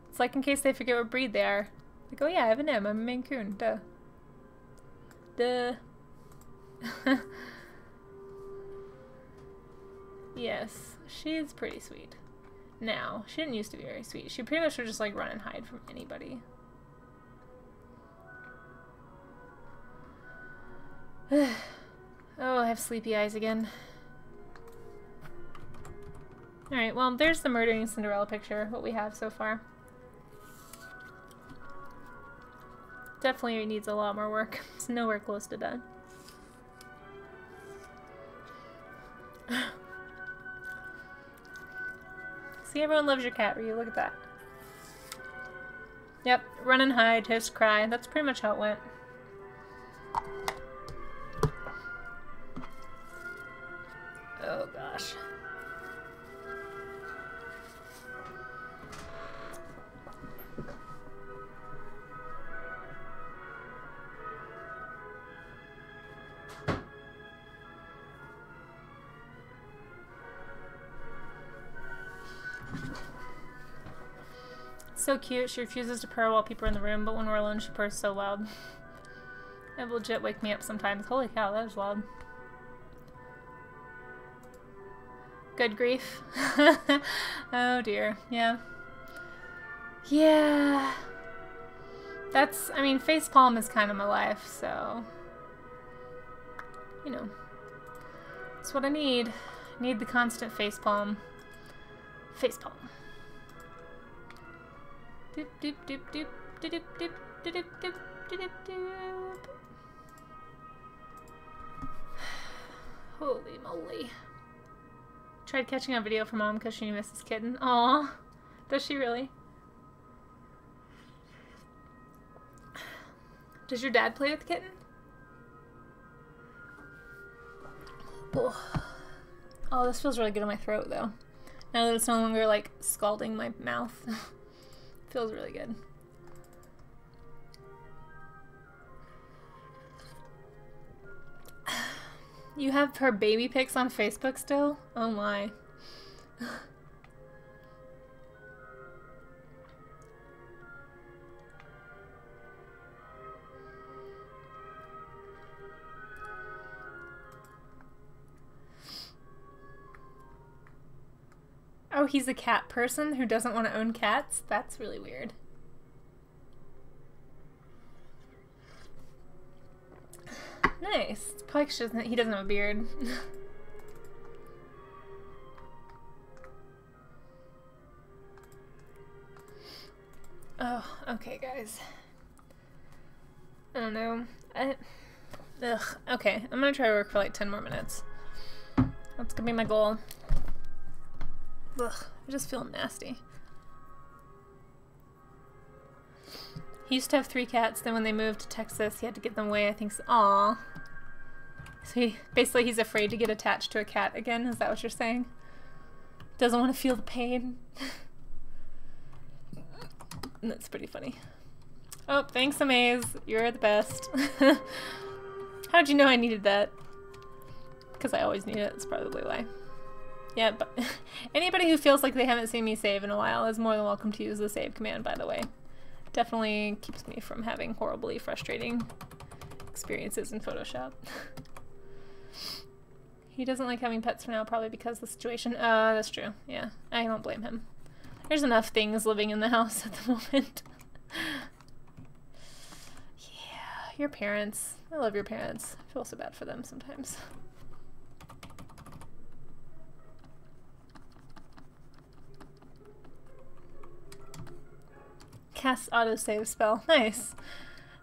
It's like in case they forget what breed they are. Like, oh yeah, I have an M. I'm a Maine Coon. Duh. Duh. Yes, she's pretty sweet. Now, she didn't used to be very sweet. She pretty much would just like run and hide from anybody. Oh, I have sleepy eyes again. Alright, well, there's the murdering Cinderella picture, what we have so far. Definitely needs a lot more work. It's nowhere close to done. See, everyone loves your cat, Ryu. Look at that. Yep, run and hide, hiss, cry. That's pretty much how it went. Oh gosh. So cute. She refuses to purr while people are in the room, but when we're alone, she purrs so loud. It will legit wake me up sometimes. Holy cow, that was loud. Good grief. Oh dear. Yeah. Yeah. That's, I mean, facepalm is kind of my life, so. You know. That's what I need. I need the constant facepalm. Facepalm. Doop doop doop doop doop doop doop doop doop doop doop. Holy moly. Tried catching a video for Mom because she misses kitten. Aw. Does she really? Does your dad play with the kitten? Oh, this feels really good in my throat though. Now that it's no longer like scalding my mouth. Feels really good. You have her baby pics on Facebook still? Oh my. Oh, he's a cat person who doesn't want to own cats? That's really weird. Nice. It's probably 'cause he doesn't have a beard. Oh, okay, guys. I don't know. Ugh. Okay, I'm gonna try to work for like 10 more minutes. That's gonna be my goal. Ugh, I just feel nasty. He used to have 3 cats, then when they moved to Texas, he had to get them away, I think so. Aww. So basically he's afraid to get attached to a cat again, is that what you're saying? Doesn't want to feel the pain. That's pretty funny. Oh, thanks, Amaze. You're the best. How'd you know I needed that? Because I always need it, that's probably why. Yeah, but anybody who feels like they haven't seen me save in a while is more than welcome to use the save command, by the way. Definitely keeps me from having horribly frustrating experiences in Photoshop. He doesn't like having pets for now, probably because of the situation. That's true. Yeah, I don't blame him. There's enough things living in the house at the moment. Yeah, your parents. I love your parents. I feel so bad for them sometimes. Cast autosave spell. Nice.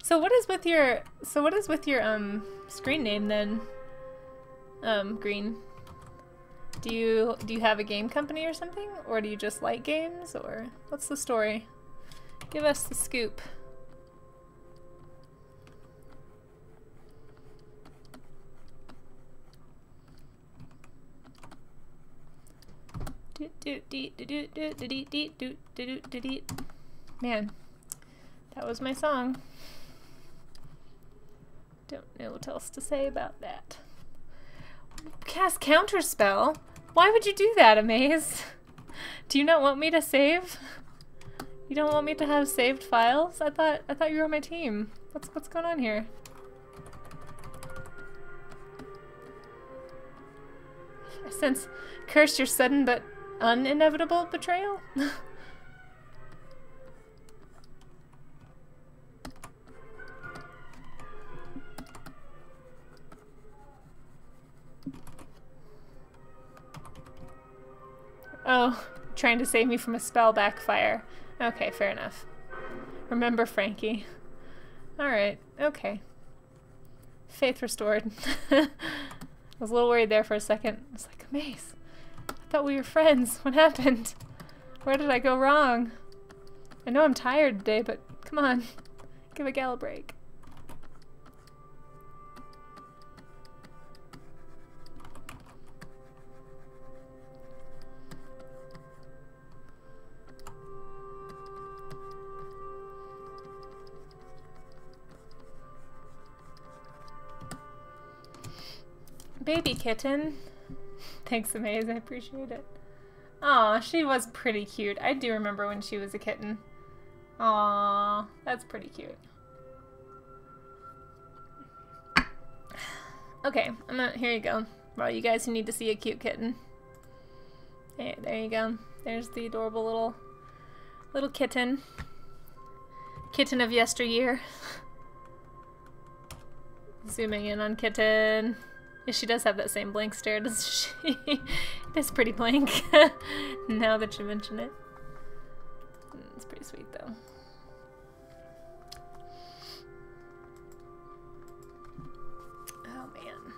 So what is with your screen name then? Green. Do you have a game company or something? Or do you just like games? Or what's the story? Give us the scoop. Man, that was my song. Don't know what else to say about that. cast Counterspell? Why would you do that, Amaze? Do you not want me to save? You don't want me to have saved files? I thought you were on my team. What's going on here? I sense curse your sudden but uninevitable betrayal. Oh, trying to save me from a spell backfire. Okay, fair enough. Remember Frankie. Alright, okay. Faith restored. I was a little worried there for a second. I was like, Mace, I thought we were friends. What happened? Where did I go wrong? I know I'm tired today, but come on. Give a gal a break. Baby kitten. Thanks, Amaze. I appreciate it. Aw, she was pretty cute. I do remember when she was a kitten. Aw, that's pretty cute. Okay, here you go. For all you guys who need to see a cute kitten. Hey, there you go. There's the adorable little kitten. Kitten of yesteryear. Zooming in on kitten. Yeah, she does have that same blank stare, doesn't she? It is pretty blank, now that you mention it. It's pretty sweet, though. Oh, man.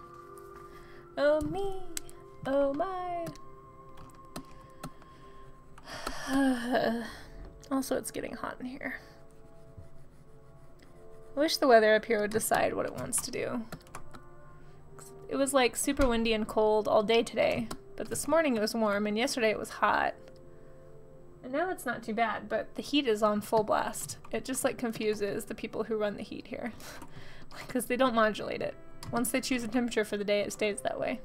Oh, me. Oh, my. Also, it's getting hot in here. I wish the weather up here would decide what it wants to do. It was like super windy and cold all day today, but this morning it was warm, and yesterday it was hot. And now it's not too bad, but the heat is on full blast. It just like confuses the people who run the heat here, because they don't modulate it. Once they choose a temperature for the day, it stays that way.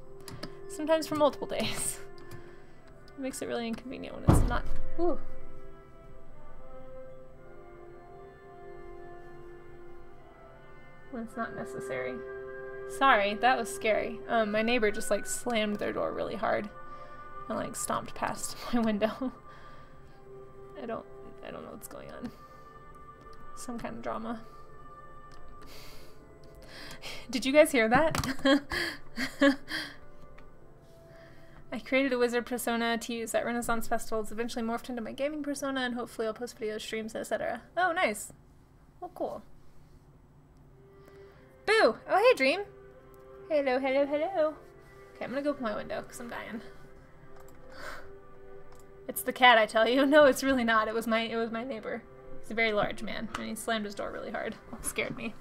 Sometimes for multiple days. It makes it really inconvenient when it's not. Ooh. When it's not necessary. Sorry, that was scary. My neighbor just like slammed their door really hard and like stomped past my window. I don't know what's going on. Some kind of drama. Did you guys hear that? I created a wizard persona to use at Renaissance festivals, eventually morphed into my gaming persona, and hopefully I'll post videos, streams, etc. Oh, nice. Well, cool. Boo! Oh, hey, Dream. Hello, hello, hello. Okay, I'm gonna go open my window because I'm dying. It's the cat, I tell you. No, it's really not. It was my neighbor. He's a very large man, and he slammed his door really hard. It scared me.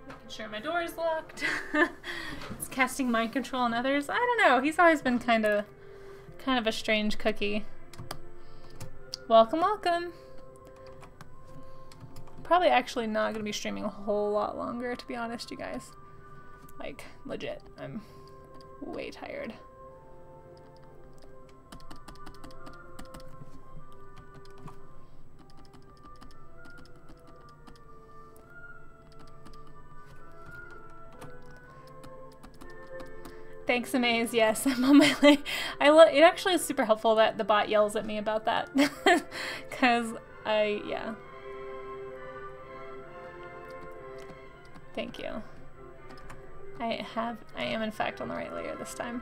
Making sure my door is locked. It's casting mind control on others. I don't know. He's always been kind of a strange cookie. Welcome, welcome. Probably actually not gonna be streaming a whole lot longer, to be honest, you guys. Like, legit. I'm way tired. Thanks, Amaze. Yes, I'm on my way. It actually is super helpful that the bot yells at me about that. Cause yeah. Thank you. I am in fact on the right layer this time.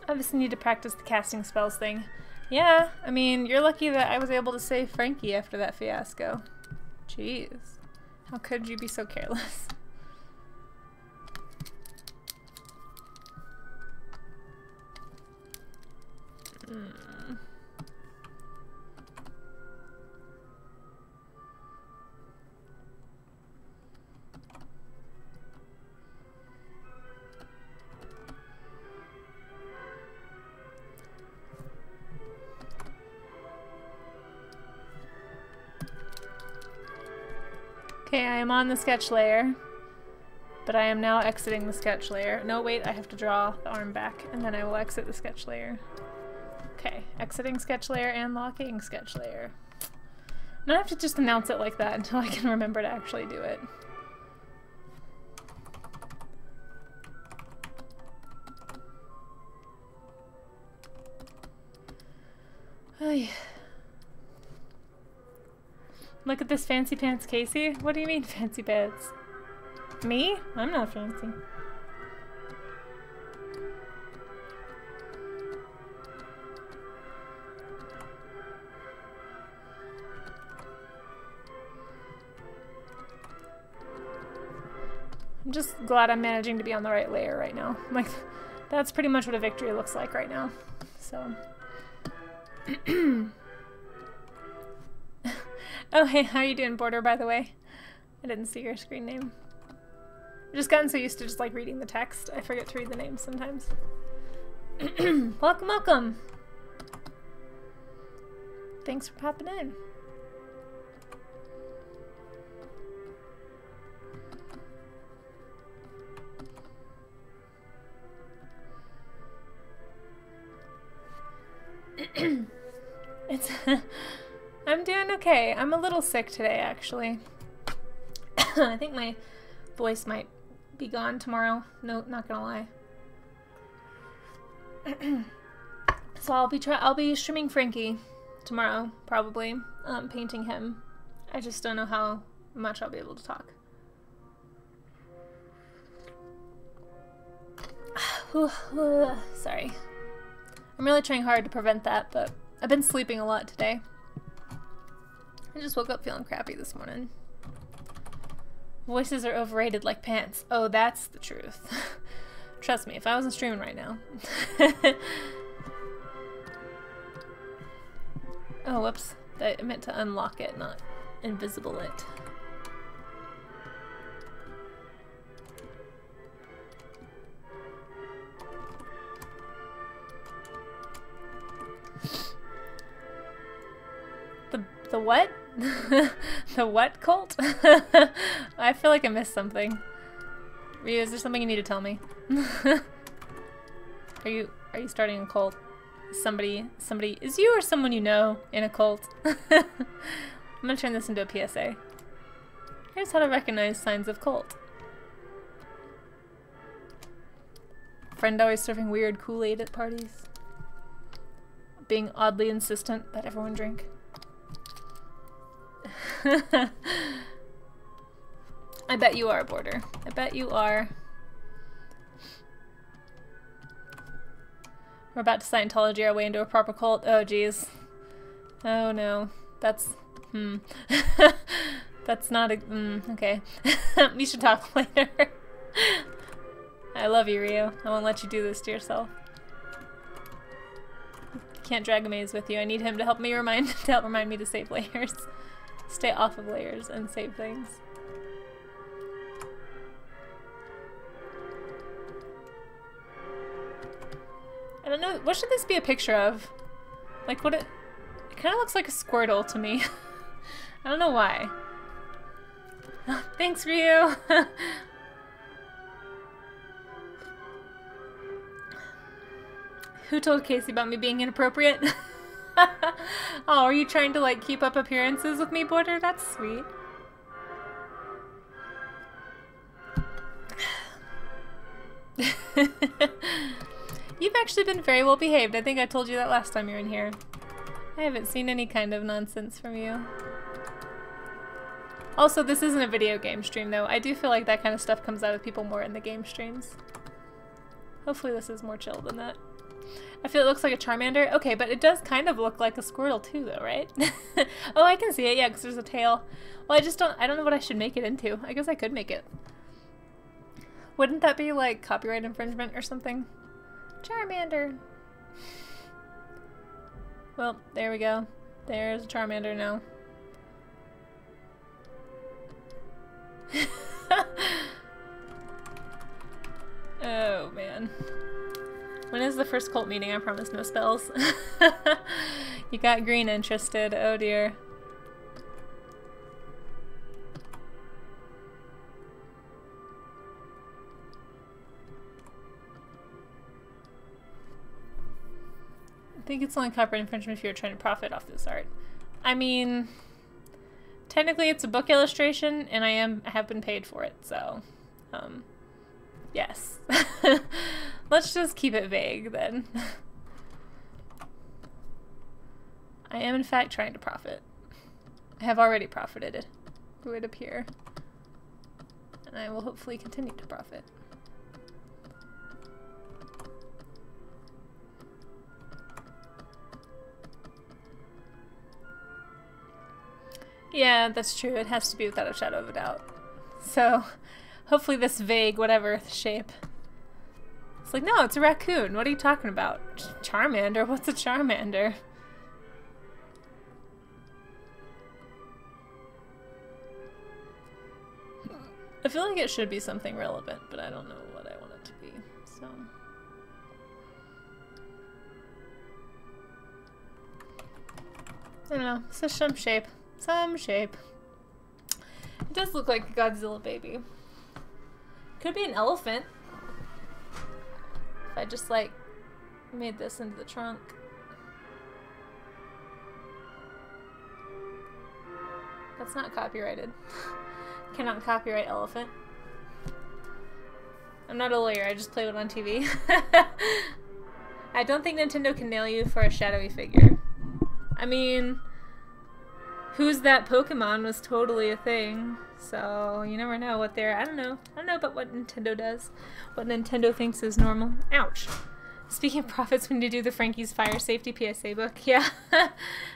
I just need to practice the casting spells thing. Yeah, I mean, you're lucky that I was able to save Frankie after that fiasco. Jeez. How could you be so careless? Okay, I am on the sketch layer, but I am now exiting the sketch layer. No, wait, I have to draw the arm back, and then I will exit the sketch layer. Okay, exiting sketch layer and locking sketch layer. I'm gonna have to just announce it like that until I can remember to actually do it. Ay. Look at this fancy pants, Casey. What do you mean fancy pants? Me? I'm not fancy. I'm just glad I'm managing to be on the right layer right now. Like, that's pretty much what a victory looks like right now. So. Oh, hey, how you doing, Border, by the way? I didn't see your screen name. I've just gotten so used to just, like, reading the text. I forget to read the names sometimes. Welcome, welcome! Thanks for popping in. It's... I'm doing okay. I'm a little sick today, actually. I think my voice might be gone tomorrow. No, not gonna lie. So I'll be streaming Frankie tomorrow, probably. Painting him. I just don't know how much I'll be able to talk. Sorry. I'm really trying hard to prevent that, but I've been sleeping a lot today. I just woke up feeling crappy this morning. Voices are overrated like pants. Oh, that's the truth. Trust me, if I wasn't streaming right now. Oh, whoops. I meant to unlock it, not invisible it. The what? The what cult? I feel like I missed something. Ryu, is there something you need to tell me? Are you starting a cult? Somebody, is you or someone you know in a cult? I'm gonna turn this into a PSA. Here's how to recognize signs of cult. Friend always serving weird Kool-Aid at parties. Being oddly insistent that everyone drink. I bet you are, Border. I bet you are. We're about to Scientology our way into a proper cult. Oh, geez. Oh, no. That's... That's not a... okay. We should talk later. I love you, Rio. I won't let you do this to yourself. Can't drag a maze with you. I need him to help me remind me to save layers. Stay off of layers and save things. I don't know, what should this be a picture of? Like, what it kind of looks like a Squirtle to me. I don't know why. Thanks, Ryu! Who told Casey about me being inappropriate? Oh, are you trying to, like, keep up appearances with me, Border? That's sweet. You've actually been very well behaved. I think I told you that last time you were in here. I haven't seen any kind of nonsense from you. Also, this isn't a video game stream, though. I do feel like that kind of stuff comes out of people more in the game streams. Hopefully this is more chill than that. I feel it looks like a Charmander. Okay, but it does kind of look like a Squirtle too, though, right? Oh, I can see it, yeah, because there's a tail. Well, I don't know what I should make it into. I guess I could make it. Wouldn't that be, like, copyright infringement or something? Charmander! Well, there we go. There's a Charmander now. Oh, man. When is the first cult meeting? I promise no spells. You got green interested. Oh, dear. I think it's only copyright infringement if you're trying to profit off this art. I mean, technically it's a book illustration, and I have been paid for it, so, yes. Let's just keep it vague, then. I am, in fact, trying to profit. I have already profited. It would appear. And I will hopefully continue to profit. Yeah, that's true. It has to be without a shadow of a doubt. So, hopefully this vague whatever shape. It's like, no, it's a raccoon. What are you talking about? Charmander? What's a Charmander? I feel like it should be something relevant, but I don't know what I want it to be, so. I don't know. It's just some shape. Some shape. It does look like a Godzilla baby. Could be an elephant. If I just, like, made this into the trunk. That's not copyrighted. Cannot copyright elephant. I'm not a lawyer, I just play it on TV. I don't think Nintendo can nail you for a shadowy figure. I mean, Who's That Pokemon was totally a thing, so you never know what they're, I don't know about what Nintendo does, what Nintendo thinks is normal. Ouch. Speaking of profits, we need to do the Frankie's Fire Safety PSA book. Yeah,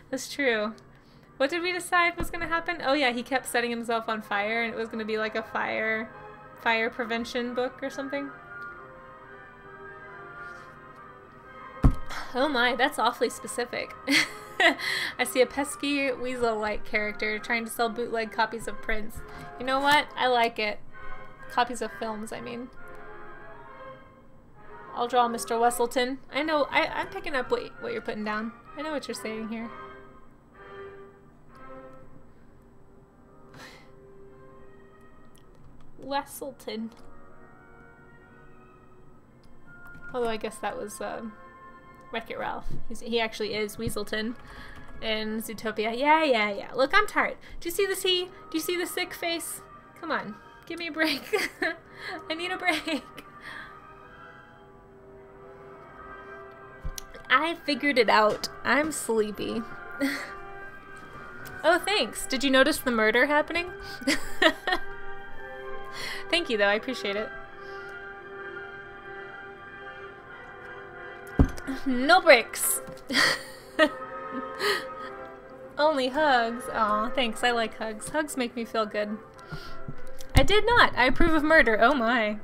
that's true. What did we decide was going to happen? Oh yeah, he kept setting himself on fire, and it was going to be like a fire prevention book or something. Oh my, that's awfully specific. I see a pesky weasel-like character trying to sell bootleg copies of prints. You know what? I like it. Copies of films, I mean. I'll draw Mr. Wesselton. I know, I'm picking up what you're putting down. I know what you're saying here. Wesselton. Although I guess that was Wreck-It Ralph. He actually is Weaselton in Zootopia. Yeah. Look, I'm tired. Do you see the sea? Do you see the sick face? Come on, give me a break. I need a break. I figured it out. I'm sleepy. Oh, thanks. Did you notice the murder happening? Thank you, though. I appreciate it. No breaks. Only hugs. Aw, thanks. I like hugs. Hugs make me feel good. I did not. I approve of murder. Oh my.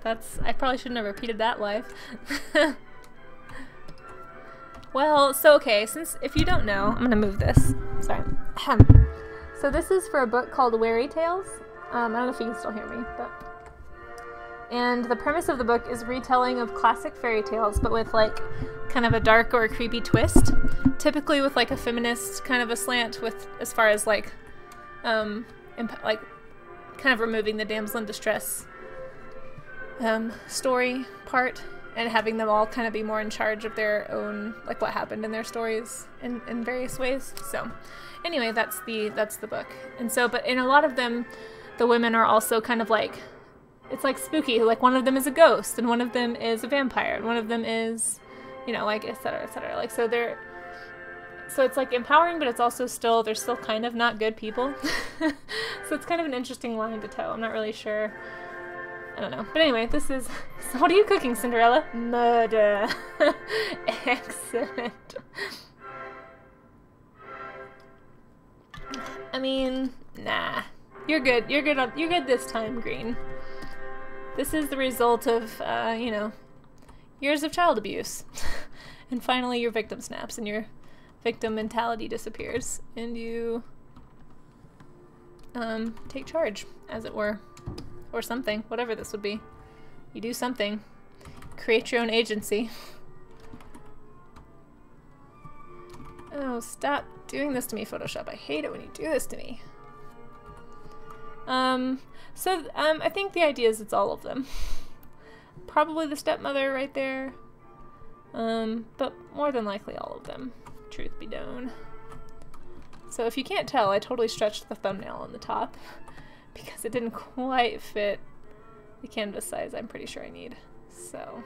I probably shouldn't have repeated that live. Well, so okay, if you don't know, I'm gonna move this. Sorry. So this is for a book called Wary Tales. I don't know if you can still hear me, but. And the premise of the book is retelling of classic fairy tales, but with like kind of a dark or a creepy twist. Typically with like a feminist kind of a slant with as far as like like kind of removing the damsel in distress story part and having them all kind of be more in charge of their own, like what happened in their stories in various ways. So anyway, that's the book. And so, but in a lot of them, the women are also kind of like, it's like spooky, like one of them is a ghost and one of them is a vampire and one of them is, you know, like et cetera, et cetera. Like, so they're, So it's like empowering, but it's also still, they're still kind of not good people. So it's kind of an interesting line to toe. I'm not really sure. I don't know. But anyway, this is, so what are you cooking, Cinderella? Murder. Excellent. I mean, nah. You're good. You're good this time, Green. This is the result of, you know, years of child abuse. And finally your victim snaps and your victim mentality disappears and you take charge, as it were. Or something, whatever this would be. You do something. Create your own agency. Oh, stop doing this to me, Photoshop. I hate it when you do this to me. I think the idea is it's all of them. Probably the stepmother right there. But more than likely all of them, truth be known. So if you can't tell, I totally stretched the thumbnail on the top because it didn't quite fit the canvas size I'm pretty sure I need. So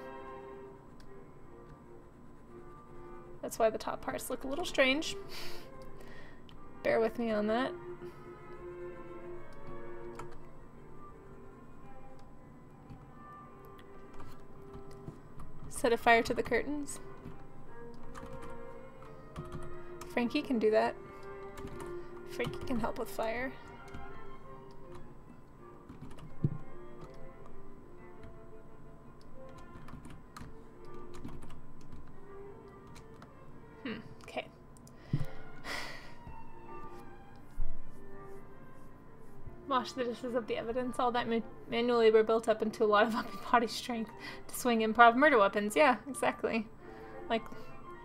that's why the top parts look a little strange. Bear with me on that. Set a fire to the curtains. Frankie can do that. Frankie can help with fire. Okay. Wash the dishes of the evidence. All that manual labor built up into a lot of upper body strength to swing improv murder weapons. Yeah, exactly. Like,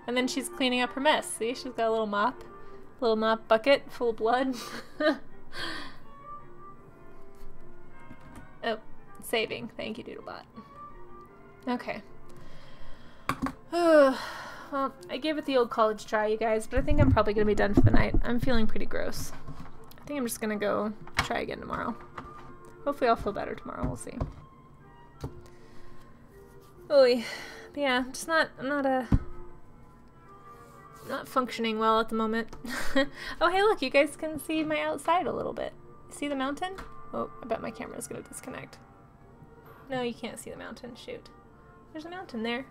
and then she's cleaning up her mess. See, she's got a little mop bucket full of blood. Oh, saving. Thank you, Doodlebot. Okay. Well, I gave it the old college try, you guys, but I think I'm probably gonna be done for the night. I'm feeling pretty gross. I think I'm just gonna go try again tomorrow. Hopefully I'll feel better tomorrow, we'll see. Oy. But yeah, I'm not functioning well at the moment. Oh hey look, you guys can see my outside a little bit. See the mountain? Oh, I bet my camera's gonna disconnect. No, you can't see the mountain, shoot. There's a mountain there.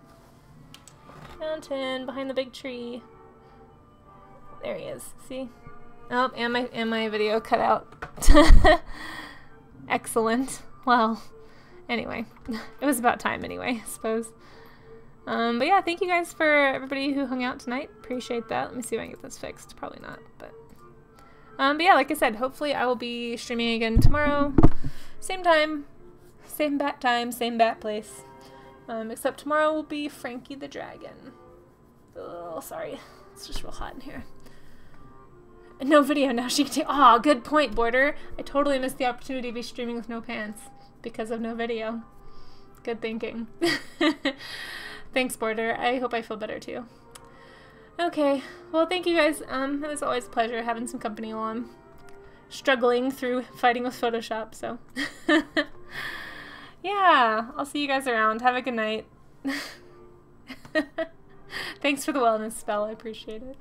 Mountain behind the big tree. There he is, see? Oh, and my video cut out. Excellent. Well, anyway, it was about time anyway, I suppose. But yeah, thank you guys for everybody who hung out tonight. Appreciate that. Let me see if I can get this fixed. Probably not, but yeah, like I said, hopefully I will be streaming again tomorrow. Same time, same bat time, same bat place. Except tomorrow will be Frankie the Dragon. Oh, sorry. It's just real hot in here. No video now. She can take. Aw, good point, Border. I totally missed the opportunity to be streaming with no pants because of no video. Good thinking. Thanks, Border. I hope I feel better too. Okay. Well, thank you guys. It was always a pleasure having some company while I'm struggling through fighting with Photoshop, so. Yeah, I'll see you guys around. Have a good night. Thanks for the wellness spell. I appreciate it.